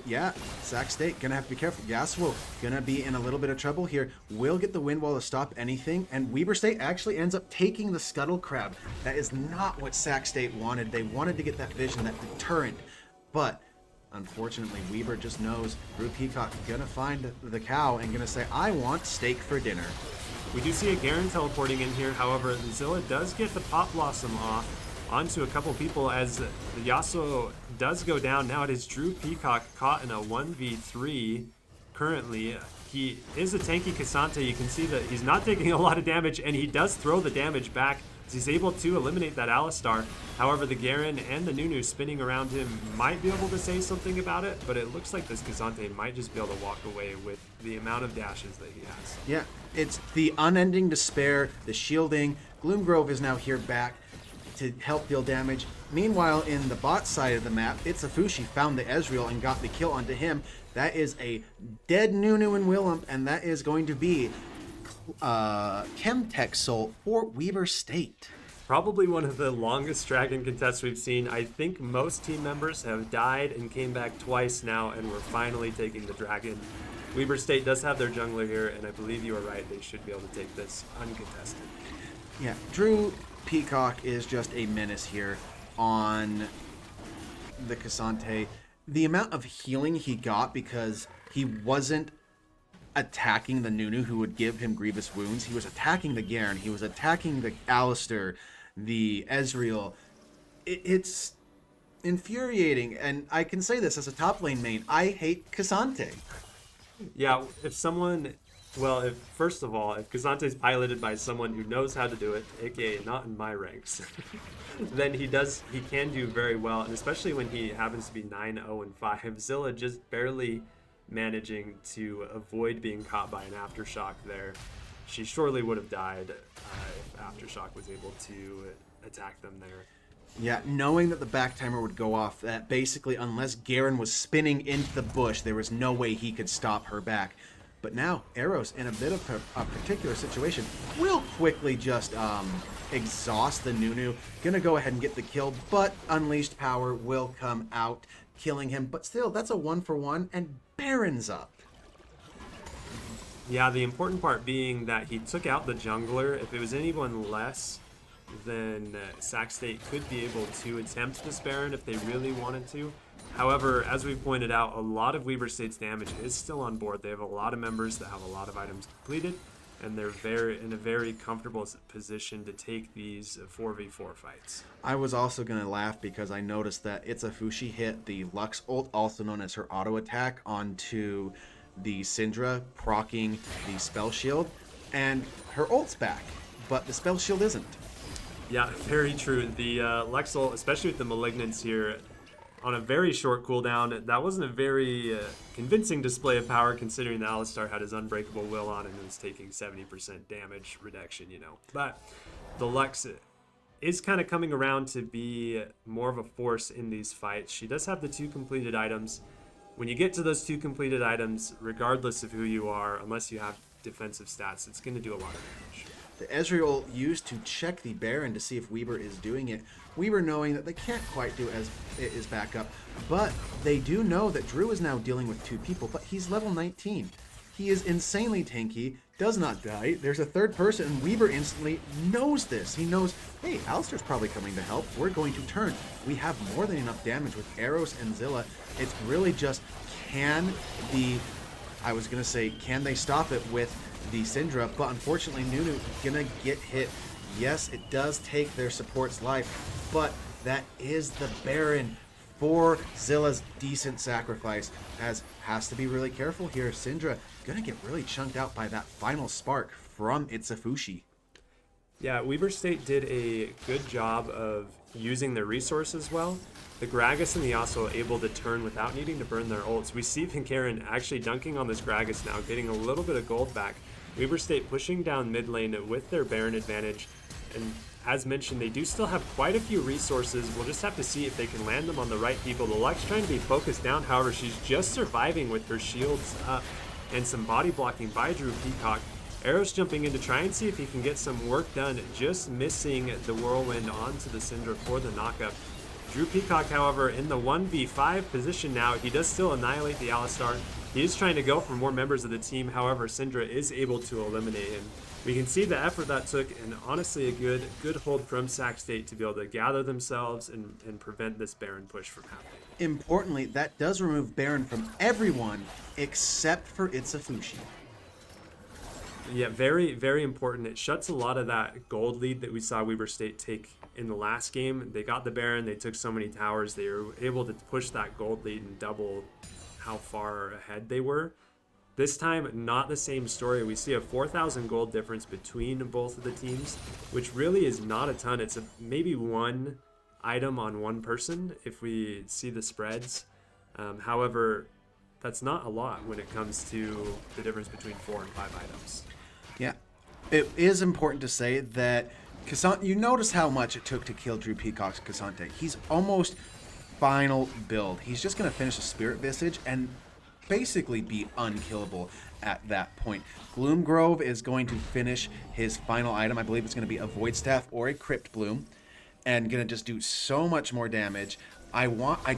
Speaker 1: Yeah, Sac State gonna have to be careful. Yasuo gonna be in a little bit of trouble here. Will get the wind wall to stop anything, and Weber State actually ends up taking the Scuttle Crab. That is not what Sac State wanted. They wanted to get that vision, that deterrent, but unfortunately, Weber just knows Drew Peacock gonna find the cow and gonna say, I want steak for dinner.
Speaker 2: We do see a Garen teleporting in here. However, Zilla does get the Pop Blossom off onto a couple people as the Yasuo does go down. Now it is Drew Peacock caught in a 1v3 currently. He is a tanky Cassante. You can see that he's not taking a lot of damage, and he does throw the damage back He's able to eliminate that Alistar. However, the Garen and the Nunu spinning around him might be able to say something about it, but it looks like this Kazante might just be able to walk away with the amount of dashes that he has.
Speaker 1: Yeah, it's the unending despair, the shielding. Gloomgrove is now here back to help deal damage. Meanwhile, in the bot side of the map, Itzafushi found the Ezreal and got the kill onto him. That is a dead Nunu and Willump, and that is going to be Chemtech Soul for Weber State.
Speaker 2: Probably one of the longest dragon contests we've seen. I think most team members have died and came back twice now, and we're finally taking the dragon. Weber State does have their jungler here, and I believe you are right. They should be able to take this uncontested.
Speaker 1: Yeah, Drew Peacock is just a menace here on the K'Sante. The amount of healing he got because he wasn't attacking the Nunu who would give him grievous wounds. He was attacking the Garen. He was attacking the Alistar, the Ezreal. It's infuriating, and I can say this as a top lane main. I hate K'Sante.
Speaker 2: Yeah, if someone, well, if first of all, if Kazante's piloted by someone who knows how to do it, aka not in my ranks, then he can do very well, and especially when he happens to be 9-0-5. Zilla just barely managing to avoid being caught by an Aftershock there. She surely would have died if Aftershock was able to attack them there.
Speaker 1: Yeah, knowing that the back timer would go off, that basically, unless Garen was spinning into the bush, there was no way he could stop her back. But now, Arrow's in a bit of a particular situation. Will quickly just exhaust the Nunu. Gonna go ahead and get the kill, but Unleashed Power will come out, killing him. But still, that's a 1-for-1, and Baron's up.
Speaker 2: Yeah, the important part being that he took out the jungler. If it was anyone less, then Sac State could be able to attempt this Baron if they really wanted to. However, as we pointed out, a lot of Weber State's damage is still on board. They have a lot of members that have a lot of items completed, and they're in a very comfortable position to take these 4v4 fights.
Speaker 1: I was also going to laugh because I noticed that Itzafushi hit the Lux ult, also known as her auto attack, onto the Syndra, proccing the spell shield, and her ult's back, but the spell shield isn't.
Speaker 2: Yeah, very true. The Lux ult, especially with the Malignance here, on a very short cooldown, that wasn't a very convincing display of power considering that Alistar had his Unbreakable Will on and was taking 70% damage reduction, you know. But the Lux is kind of coming around to be more of a force in these fights. She does have the 2 completed items. When you get to those 2 completed items, regardless of who you are, unless you have defensive stats, it's going to do a lot of damage.
Speaker 1: The Ezreal used to check the Baron to see if Weber is doing it. Weber knowing that they can't quite do as it is back up, but they do know that Drew is now dealing with 2 people, but he's level 19. He is insanely tanky, does not die. There's a third person, and Weber instantly knows this. He knows, hey, Alistar's probably coming to help. We're going to turn. We have more than enough damage with Arrows and Zilla. It's really just, can they stop it with the Syndra? But unfortunately, Nunu gonna get hit. Yes, it does take their support's life, but that is the Baron for Zilla's decent sacrifice, as has to be really careful here. Syndra gonna get really chunked out by that final spark from Itzafushi.
Speaker 2: Yeah, Weber State did a good job of using their resources well. The Gragas and the Yasuo are able to turn without needing to burn their ults. We see Karen actually dunking on this Gragas now, getting a little bit of gold back. Weber State pushing down mid lane with their Baron advantage. And as mentioned, they do still have quite a few resources. We'll just have to see if they can land them on the right people. The Lux trying to be focused down, however, she's just surviving with her shields up and some body blocking by Drew Peacock. Arrow's jumping in to try and see if he can get some work done, just missing the Whirlwind onto the Syndra for the knockup. Drew Peacock, however, in the 1v5 position now. He does still annihilate the Alistar. He is trying to go for more members of the team, however, Syndra is able to eliminate him. We can see the effort that took, and honestly a good hold from Sac State to be able to gather themselves and prevent this Baron push from happening.
Speaker 1: Importantly, that does remove Baron from everyone except for Itzafushi.
Speaker 2: Yeah, very, very important. It shuts a lot of that gold lead that we saw Weber State take in the last game. They got the Baron, they took so many towers, they were able to push that gold lead and double how far ahead they were. This time, not the same story. We see a 4,000 gold difference between both of the teams, which really is not a ton. It's maybe one item on one person if we see the spreads. However, that's not a lot when it comes to the difference between 4 and 5 items.
Speaker 1: Yeah, it is important to say that Cassante, you notice how much it took to kill Drew Peacock's Cassante. He's almost final build. He's just going to finish a Spirit Visage and basically be unkillable at that point. Gloomgrove is going to finish his final item. I believe it's going to be a Void Staff or a Crypt Bloom, and going to just do so much more damage. I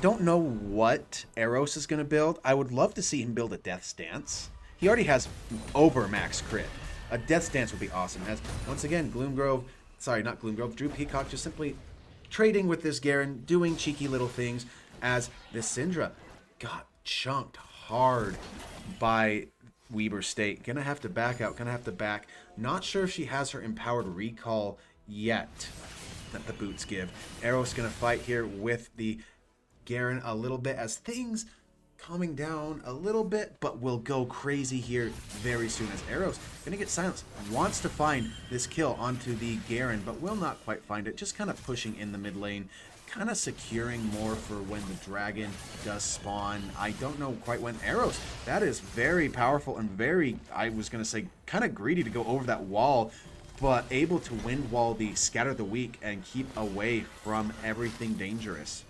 Speaker 1: don't know what Eros is going to build. I would love to see him build a Death's Dance. He already has over max crit. A Death's Dance would be awesome. As once again, Drew Peacock just simply trading with this Garen, doing cheeky little things, as this Syndra got chunked hard by Weber State. Gonna have to back out, gonna have to back. Not sure if she has her empowered recall yet that the boots give. Eros gonna fight here with the Garen a little bit as things calming down a little bit, but will go crazy here very soon as Eros gonna get silenced. Wants to find this kill onto the Garen, but will not quite find it. Just kind of pushing in the mid lane, kind of securing more for when the dragon does spawn. I don't know quite when. Eros, that is very powerful and very, I was gonna say, kind of greedy to go over that wall, but able to wind wall the Scatter the Weak and keep away from everything dangerous.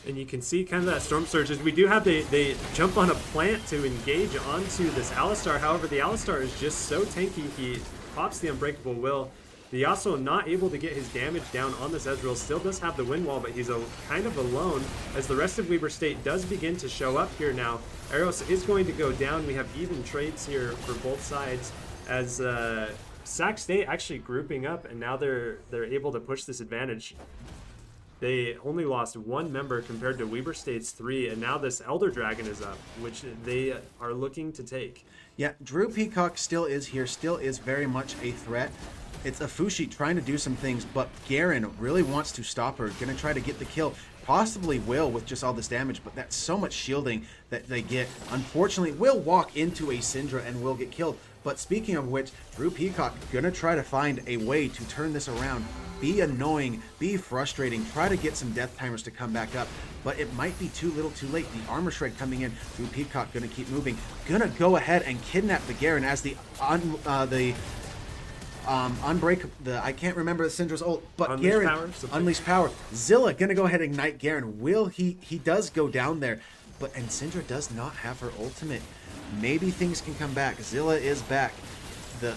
Speaker 2: And you can see kind of that Storm Surge is we do have they jump on a plant to engage onto this Alistar. However, the Alistar is just so tanky. He pops the Unbreakable Will. The Yasuo not able to get his damage down on this Ezreal. Still does have the wind wall, but he's kind of alone as the rest of Weber State does begin to show up here now. Eros is going to go down. We have even trades here for both sides as Sac State actually grouping up, and now they're able to push this advantage. They only lost one member compared to Weber State's 3, and now this Elder Dragon is up, which they are looking to take.
Speaker 1: Yeah, Drew Peacock still is here, still is very much a threat. It's Afushi trying to do some things, but Garen really wants to stop her, gonna try to get the kill. Possibly will with just all this damage, but that's so much shielding that they get. Unfortunately, will walk into a Syndra and will get killed. But speaking of which, Drew Peacock gonna try to find a way to turn this around. Be annoying, be frustrating, try to get some death timers to come back up, but it might be too little too late. The armor shred coming in. Drew Peacock gonna keep moving, gonna go ahead and kidnap the Garen as I can't remember the Syndra's ult, but
Speaker 2: Unleash
Speaker 1: Garen,
Speaker 2: power,
Speaker 1: Unleash Power. Zilla gonna go ahead and ignite Garen. He does go down there, and Syndra does not have her ultimate. Maybe things can come back. Zilla is back. The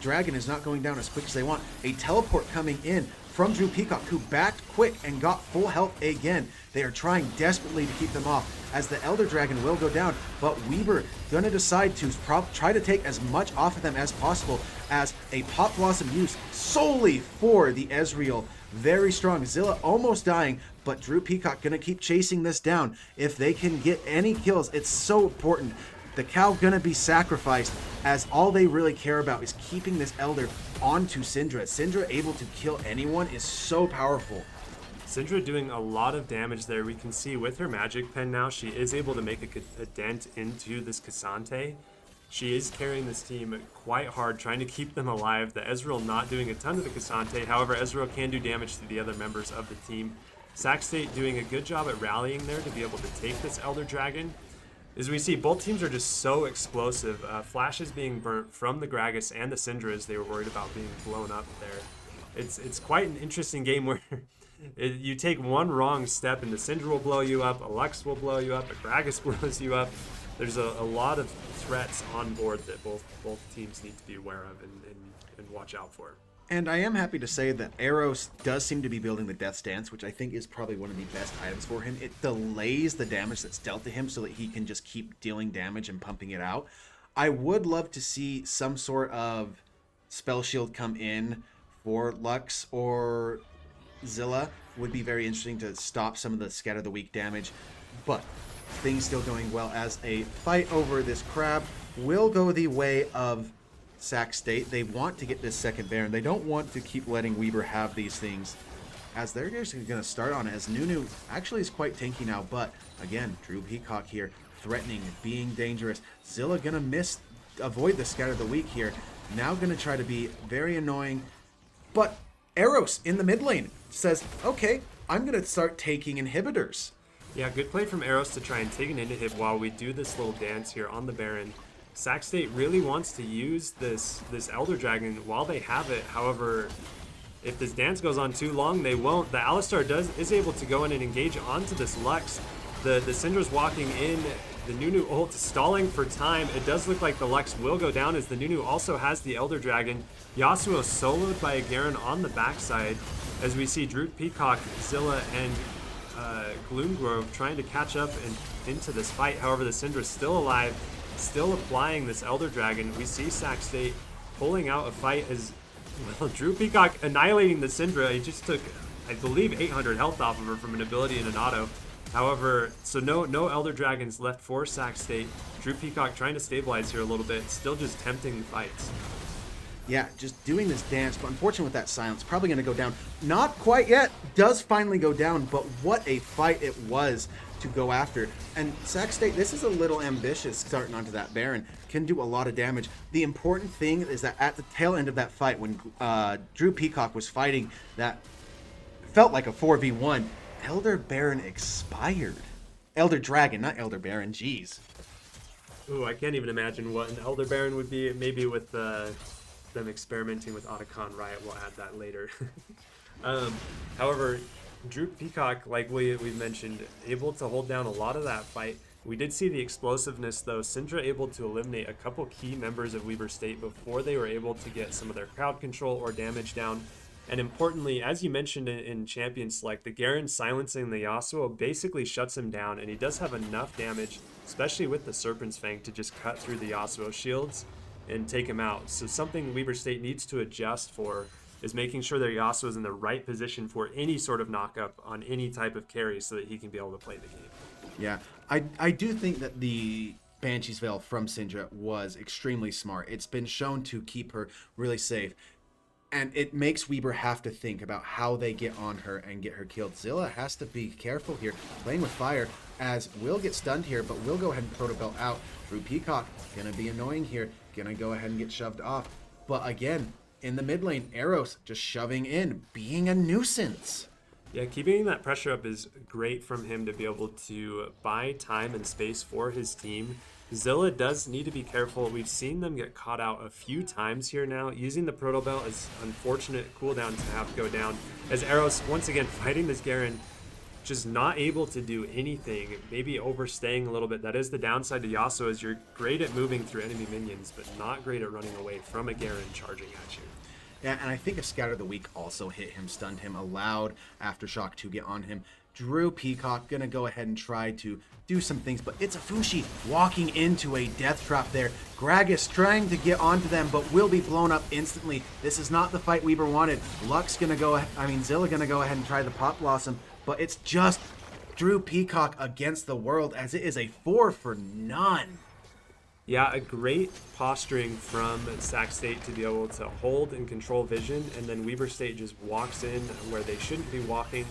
Speaker 1: dragon is not going down as quick as they want. A teleport coming in from Drew Peacock, who backed quick and got full health again. They are trying desperately to keep them off as the Elder Dragon will go down, but Weber gonna decide to try to take as much off of them as possible as a Pop Blossom use solely for the Ezreal. Very strong. Zilla almost dying, but Drew Peacock gonna keep chasing this down. If they can get any kills, it's so important. The cow gonna be sacrificed as all they really care about is keeping this Elder onto Syndra. Syndra able to kill anyone is so powerful.
Speaker 2: Syndra doing a lot of damage there. We can see with her magic pen now, she is able to make a dent into this Cassante. She is carrying this team quite hard, trying to keep them alive. The Ezreal not doing a ton to the Cassante. However, Ezreal can do damage to the other members of the team. Sac State doing a good job at rallying there to be able to take this Elder Dragon. As we see, both teams are just so explosive. Flashes being burnt from the Gragas and the Syndra as they were worried about being blown up there. It's quite an interesting game where you take one wrong step and the Syndra will blow you up, a Lux will blow you up, a Gragas blows you up. There's a lot of threats on board that both teams need to be aware of and watch out for.
Speaker 1: And I am happy to say that Eros does seem to be building the Death's Dance, which I think is probably one of the best items for him. It delays the damage that's dealt to him so that he can just keep dealing damage and pumping it out. I would love to see some sort of spell shield come in for Lux or Zilla. Would be very interesting to stop some of the Scatter the Weak damage. But things still going well as a fight over this crab will go the way of Sac State. They want to get this second Baron. They don't want to keep letting Weber have these things, as they're just going to start on it, as Nunu actually is quite tanky now, but again, Drew Peacock here threatening, being dangerous. Zilla gonna avoid the scatter of the week here. Now gonna try to be very annoying. But Eros in the mid lane says, okay, I'm gonna start taking inhibitors.
Speaker 2: Yeah, good play from Eros to try and take an inhib while we do this little dance here on the Baron. Sac State really wants to use this Elder Dragon while they have it. However, if this dance goes on too long, they won't. The Alistar is able to go in and engage onto this Lux. The Syndra's walking in. The Nunu ult stalling for time. It does look like the Lux will go down as the Nunu also has the Elder Dragon. Yasuo soloed by a Garen on the backside as we see Droop Peacock, Zilla, and Gloomgrove trying to catch up into this fight. However, the Syndra's still alive, still applying this Elder Dragon. We see Sac State pulling out a fight as well. Drew Peacock annihilating the Syndra. He just took, I believe, 800 health off of her from an ability and an auto. However, so no Elder Dragons left for Sac State. Drew Peacock trying to stabilize here a little bit, still just tempting the fights.
Speaker 1: Yeah, just doing this dance, but unfortunately with that silence, probably going to go down. Not quite yet, does finally go down, but what a fight it was to go after. And Sac State, this is a little ambitious starting onto that Baron, can do a lot of damage. The important thing is that at the tail end of that fight, when Drew Peacock was fighting that felt like a 4v1, Elder Baron expired. Elder Dragon, not Elder Baron, jeez.
Speaker 2: Ooh, I can't even imagine what an Elder Baron would be, maybe with them experimenting with Otacon Riot. We'll add that later. However, Drew Peacock, like we've mentioned, able to hold down a lot of that fight. We did see the explosiveness though. Syndra able to eliminate a couple key members of Weber State before they were able to get some of their crowd control or damage down. And importantly, as you mentioned in Champion Select, the Garen silencing the Yasuo basically shuts him down, and he does have enough damage, especially with the Serpent's Fang, to just cut through the Yasuo shields and take him out. So something Weber State needs to adjust for is making sure their Yasuo is in the right position for any sort of knockup on any type of carry so that he can be able to play the game.
Speaker 1: Yeah, I do think that the Banshee's Veil from Syndra was extremely smart. It's been shown to keep her really safe. And it makes Weber have to think about how they get on her and get her killed. Zilla has to be careful here, playing with fire, as Will get stunned here, but Will go ahead and Proto Belt out. Drew Peacock, gonna be annoying here, gonna go ahead and get shoved off. But again, in the mid lane, Eros just shoving in, being a nuisance.
Speaker 2: Yeah, keeping that pressure up is great from him to be able to buy time and space for his team. Zilla does need to be careful. We've seen them get caught out a few times here now. Using the Proto Belt is unfortunate cooldown to have go down. As Eros, once again, fighting this Garen, just not able to do anything, maybe overstaying a little bit. That is the downside to Yasuo, is you're great at moving through enemy minions, but not great at running away from a Garen charging at you.
Speaker 1: Yeah, and I think a Scatter of the Week also hit him, stunned him, allowed Aftershock to get on him. Drew Peacock gonna go ahead and try to do some things, but it's a Fushi walking into a death trap there. Gragas trying to get onto them, but will be blown up instantly. This is not the fight Weber wanted. Zilla gonna go ahead and try the Pop Blossom, but it's just Drew Peacock against the world, as it is a 4 for none.
Speaker 2: Yeah, a great posturing from Sac State to be able to hold and control vision, and then Weber State just walks in where they shouldn't be walking,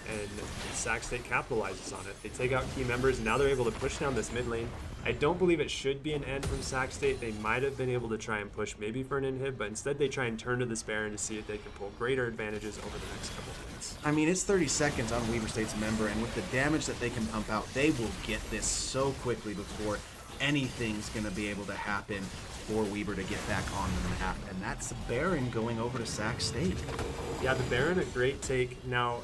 Speaker 2: and Sac State capitalizes on it. They take out key members, and now they're able to push down this mid lane. I don't believe it should be an end from Sac State. They might have been able to try and push maybe for an inhib, but instead they try and turn to this Baron to see if they can pull greater advantages over the next couple of minutes.
Speaker 1: I mean, it's 30 seconds on Weber State's member, and with the damage that they can pump out, they will get this so quickly before anything's going to be able to happen for Weber to get back on the map. And that's the Baron going over to Sac State.
Speaker 2: Yeah, the Baron, a great take. Now,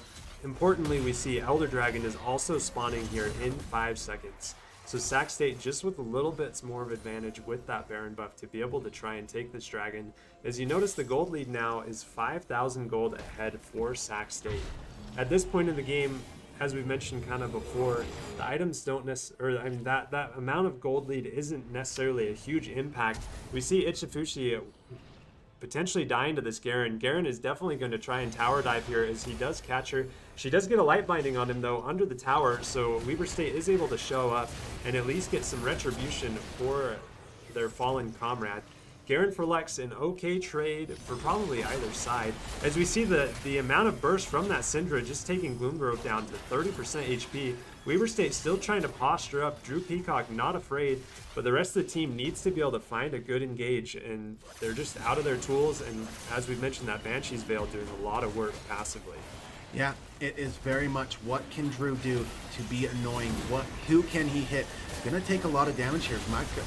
Speaker 2: importantly, we see Elder Dragon is also spawning here in 5 seconds. So Sac State just with a little bit more of advantage with that Baron buff to be able to try and take this Dragon. As you notice, the gold lead now is 5,000 gold ahead for Sac State. At this point in the game, as we've mentioned kind of before, the items don't necessarily, that amount of gold lead isn't necessarily a huge impact. We see Ichifushi potentially dying to this Garen. Garen is definitely going to try and tower dive here as he does catch her. She does get a light binding on him though under the tower, so Weber State is able to show up and at least get some retribution for their fallen comrade. Garen for Lex, an okay trade for probably either side. As we see the amount of burst from that Syndra just taking Gloomgrove down to 30% HP. Weber State still trying to posture up. Drew Peacock not afraid, but the rest of the team needs to be able to find a good engage, and they're just out of their tools. And as we mentioned, that Banshee's Veil doing a lot of work passively.
Speaker 1: Yeah, it is very much what can Drew do to be annoying. Who can he hit? Gonna take a lot of damage here.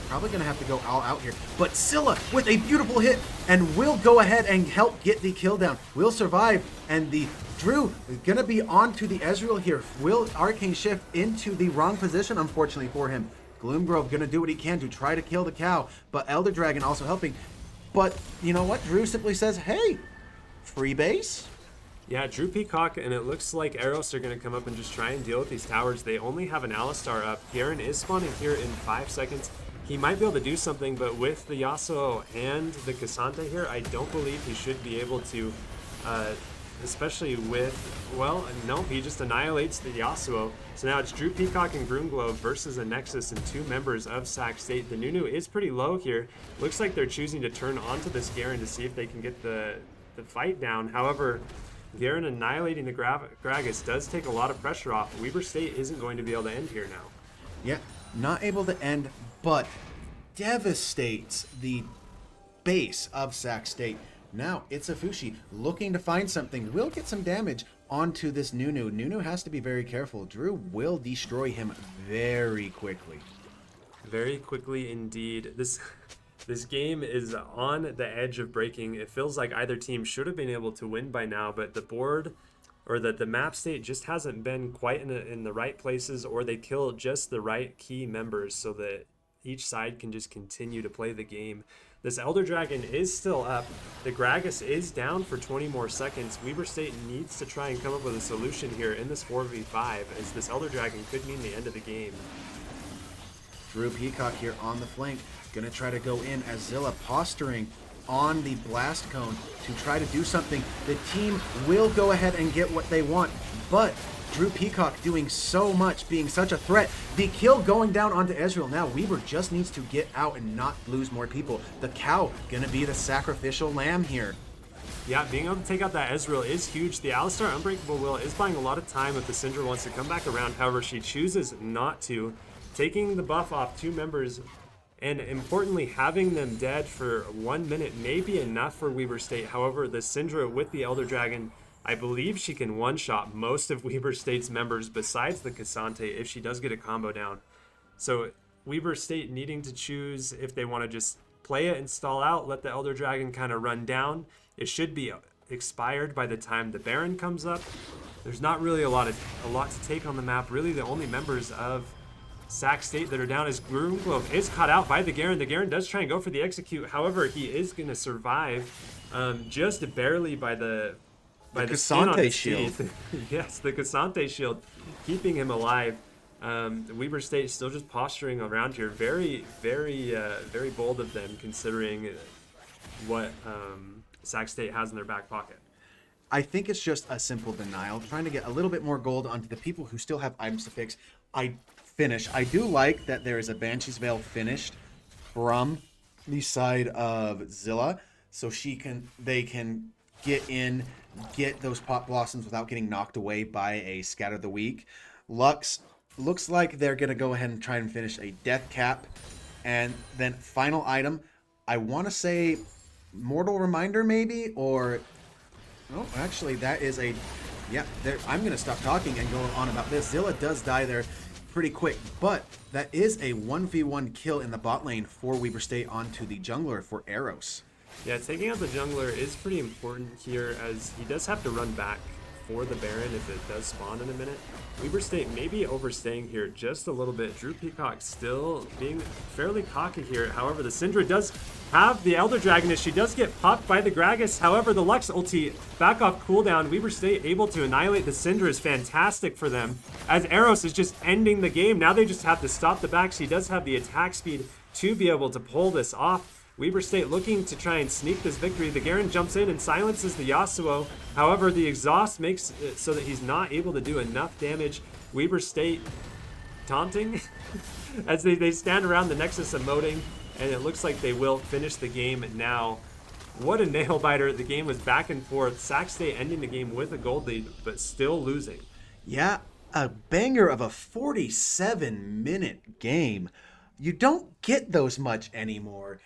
Speaker 1: Probably gonna have to go all out here. But Scylla with a beautiful hit and will go ahead and help get the kill down. Will survive, and the Drew is gonna be on to the Ezreal here. Will Arcane shift into the wrong position, unfortunately for him. Gloomgrove gonna do what he can to try to kill the cow, but Elder Dragon also helping. But you know what? Drew simply says, hey, free base.
Speaker 2: Yeah, Drew Peacock, and it looks like Eros are going to come up and just try and deal with these towers. They only have an Alistar up. Garen is spawning here in 5 seconds. He might be able to do something, but with the Yasuo and the Cassandra here, I don't believe he should be able to, especially with, well, no, he just annihilates the Yasuo. So now it's Drew Peacock and Groomglove versus a Nexus and 2 members of Sac State. The Nunu is pretty low here. Looks like they're choosing to turn onto this Garen to see if they can get the fight down. However, Garen annihilating the Gragas does take a lot of pressure off. Weber State isn't going to be able to end here now.
Speaker 1: Yeah, not able to end, but devastates the base of Sac State. Now it's Afushi looking to find something. Will get some damage onto this Nunu. Nunu has to be very careful. Drew will destroy him very quickly.
Speaker 2: Very quickly indeed. This game is on the edge of breaking. It feels like either team should have been able to win by now, but the board or the map state just hasn't been quite in the right places, or they kill just the right key members so that each side can just continue to play the game. This Elder Dragon is still up. The Gragas is down for 20 more seconds. Weber State needs to try and come up with a solution here in this 4v5, as this Elder Dragon could mean the end of the game.
Speaker 1: Drew Peacock here on the flank. Gonna try to go in as Zilla posturing on the blast cone to try to do something. The team will go ahead and get what they want, but Drew Peacock doing so much, being such a threat. The kill going down onto Ezreal. Now Weber just needs to get out and not lose more people. The cow gonna be the sacrificial lamb here.
Speaker 2: Yeah, being able to take out that Ezreal is huge. The Alistar Unbreakable Will is buying a lot of time if the Syndra wants to come back around. However, she chooses not to, taking the buff off 2 members. And importantly, having them dead for 1 minute may be enough for Weber State. However, the Syndra with the Elder Dragon, I believe she can one-shot most of Weber State's members besides the Cassante if she does get a combo down. So Weber State needing to choose if they want to just play it and stall out, let the Elder Dragon kind of run down. It should be expired by the time the Baron comes up. There's not really a lot to take on the map. Really, the only members of Sac State that are down is Groomglove is caught out by the Garen. The Garen does try and go for the execute. However, he is going to survive just barely by the skin on his
Speaker 1: shield.
Speaker 2: teeth. Yes, the Cassante shield keeping him alive. Weber State still just posturing around here. Very, very, very bold of them considering what Sac State has in their back pocket.
Speaker 1: I think it's just a simple denial, trying to get a little bit more gold onto the people who still have items to fix. I do like that there is a Banshee's Veil finished from the side of Zilla, so they can get in, get those pop blossoms without getting knocked away by a Scatter the Weak. Lux looks like they're gonna go ahead and try and finish a Death Cap, and then final item. I want to say Mortal Reminder maybe, or oh, actually that is a I'm gonna stop talking and go on about this. Zilla does die there pretty quick, but that is a 1v1 kill in the bot lane for Weber State onto the jungler for Eros.
Speaker 2: Yeah, taking out the jungler is pretty important here, as he does have to run back for the Baron if it does spawn in a minute. Weber State may be overstaying here just a little bit. Drew Peacock still being fairly cocky here. However, the Syndra does have the Elder Dragon as she does get popped by the Gragas. However, the Lux ulti back off cooldown. Weber State able to annihilate the Syndra is fantastic for them, as Eros is just ending the game. Now they just have to stop the backs. He does have the attack speed to be able to pull this off. Weber State looking to try and sneak this victory. The Garen jumps in and silences the Yasuo. However, the exhaust makes it so that he's not able to do enough damage. Weber State taunting as they stand around the Nexus emoting, and it looks like they will finish the game now. What a nail biter. The game was back and forth. Sac State ending the game with a gold lead, but still losing.
Speaker 1: Yeah, A banger of a 47-minute game. You don't get those much anymore.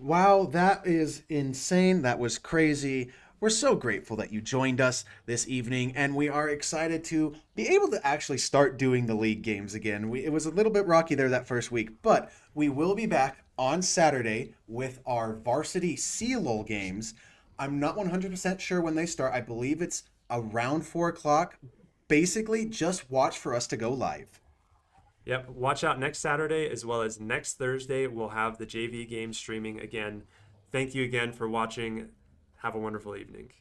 Speaker 1: Wow, that is insane. That was crazy. We're so grateful that you joined us this evening, and we are excited to be able to actually start doing the league games again. It was a little bit rocky there that first week, but we will be back on Saturday with our varsity CLOL games. I'm not 100% sure when they start. I believe it's around 4 o'clock. Basically, just watch for us to go live.
Speaker 2: Yep, watch out next Saturday as well as next Thursday. We'll have the JV game streaming again. Thank you again for watching. Have a wonderful evening.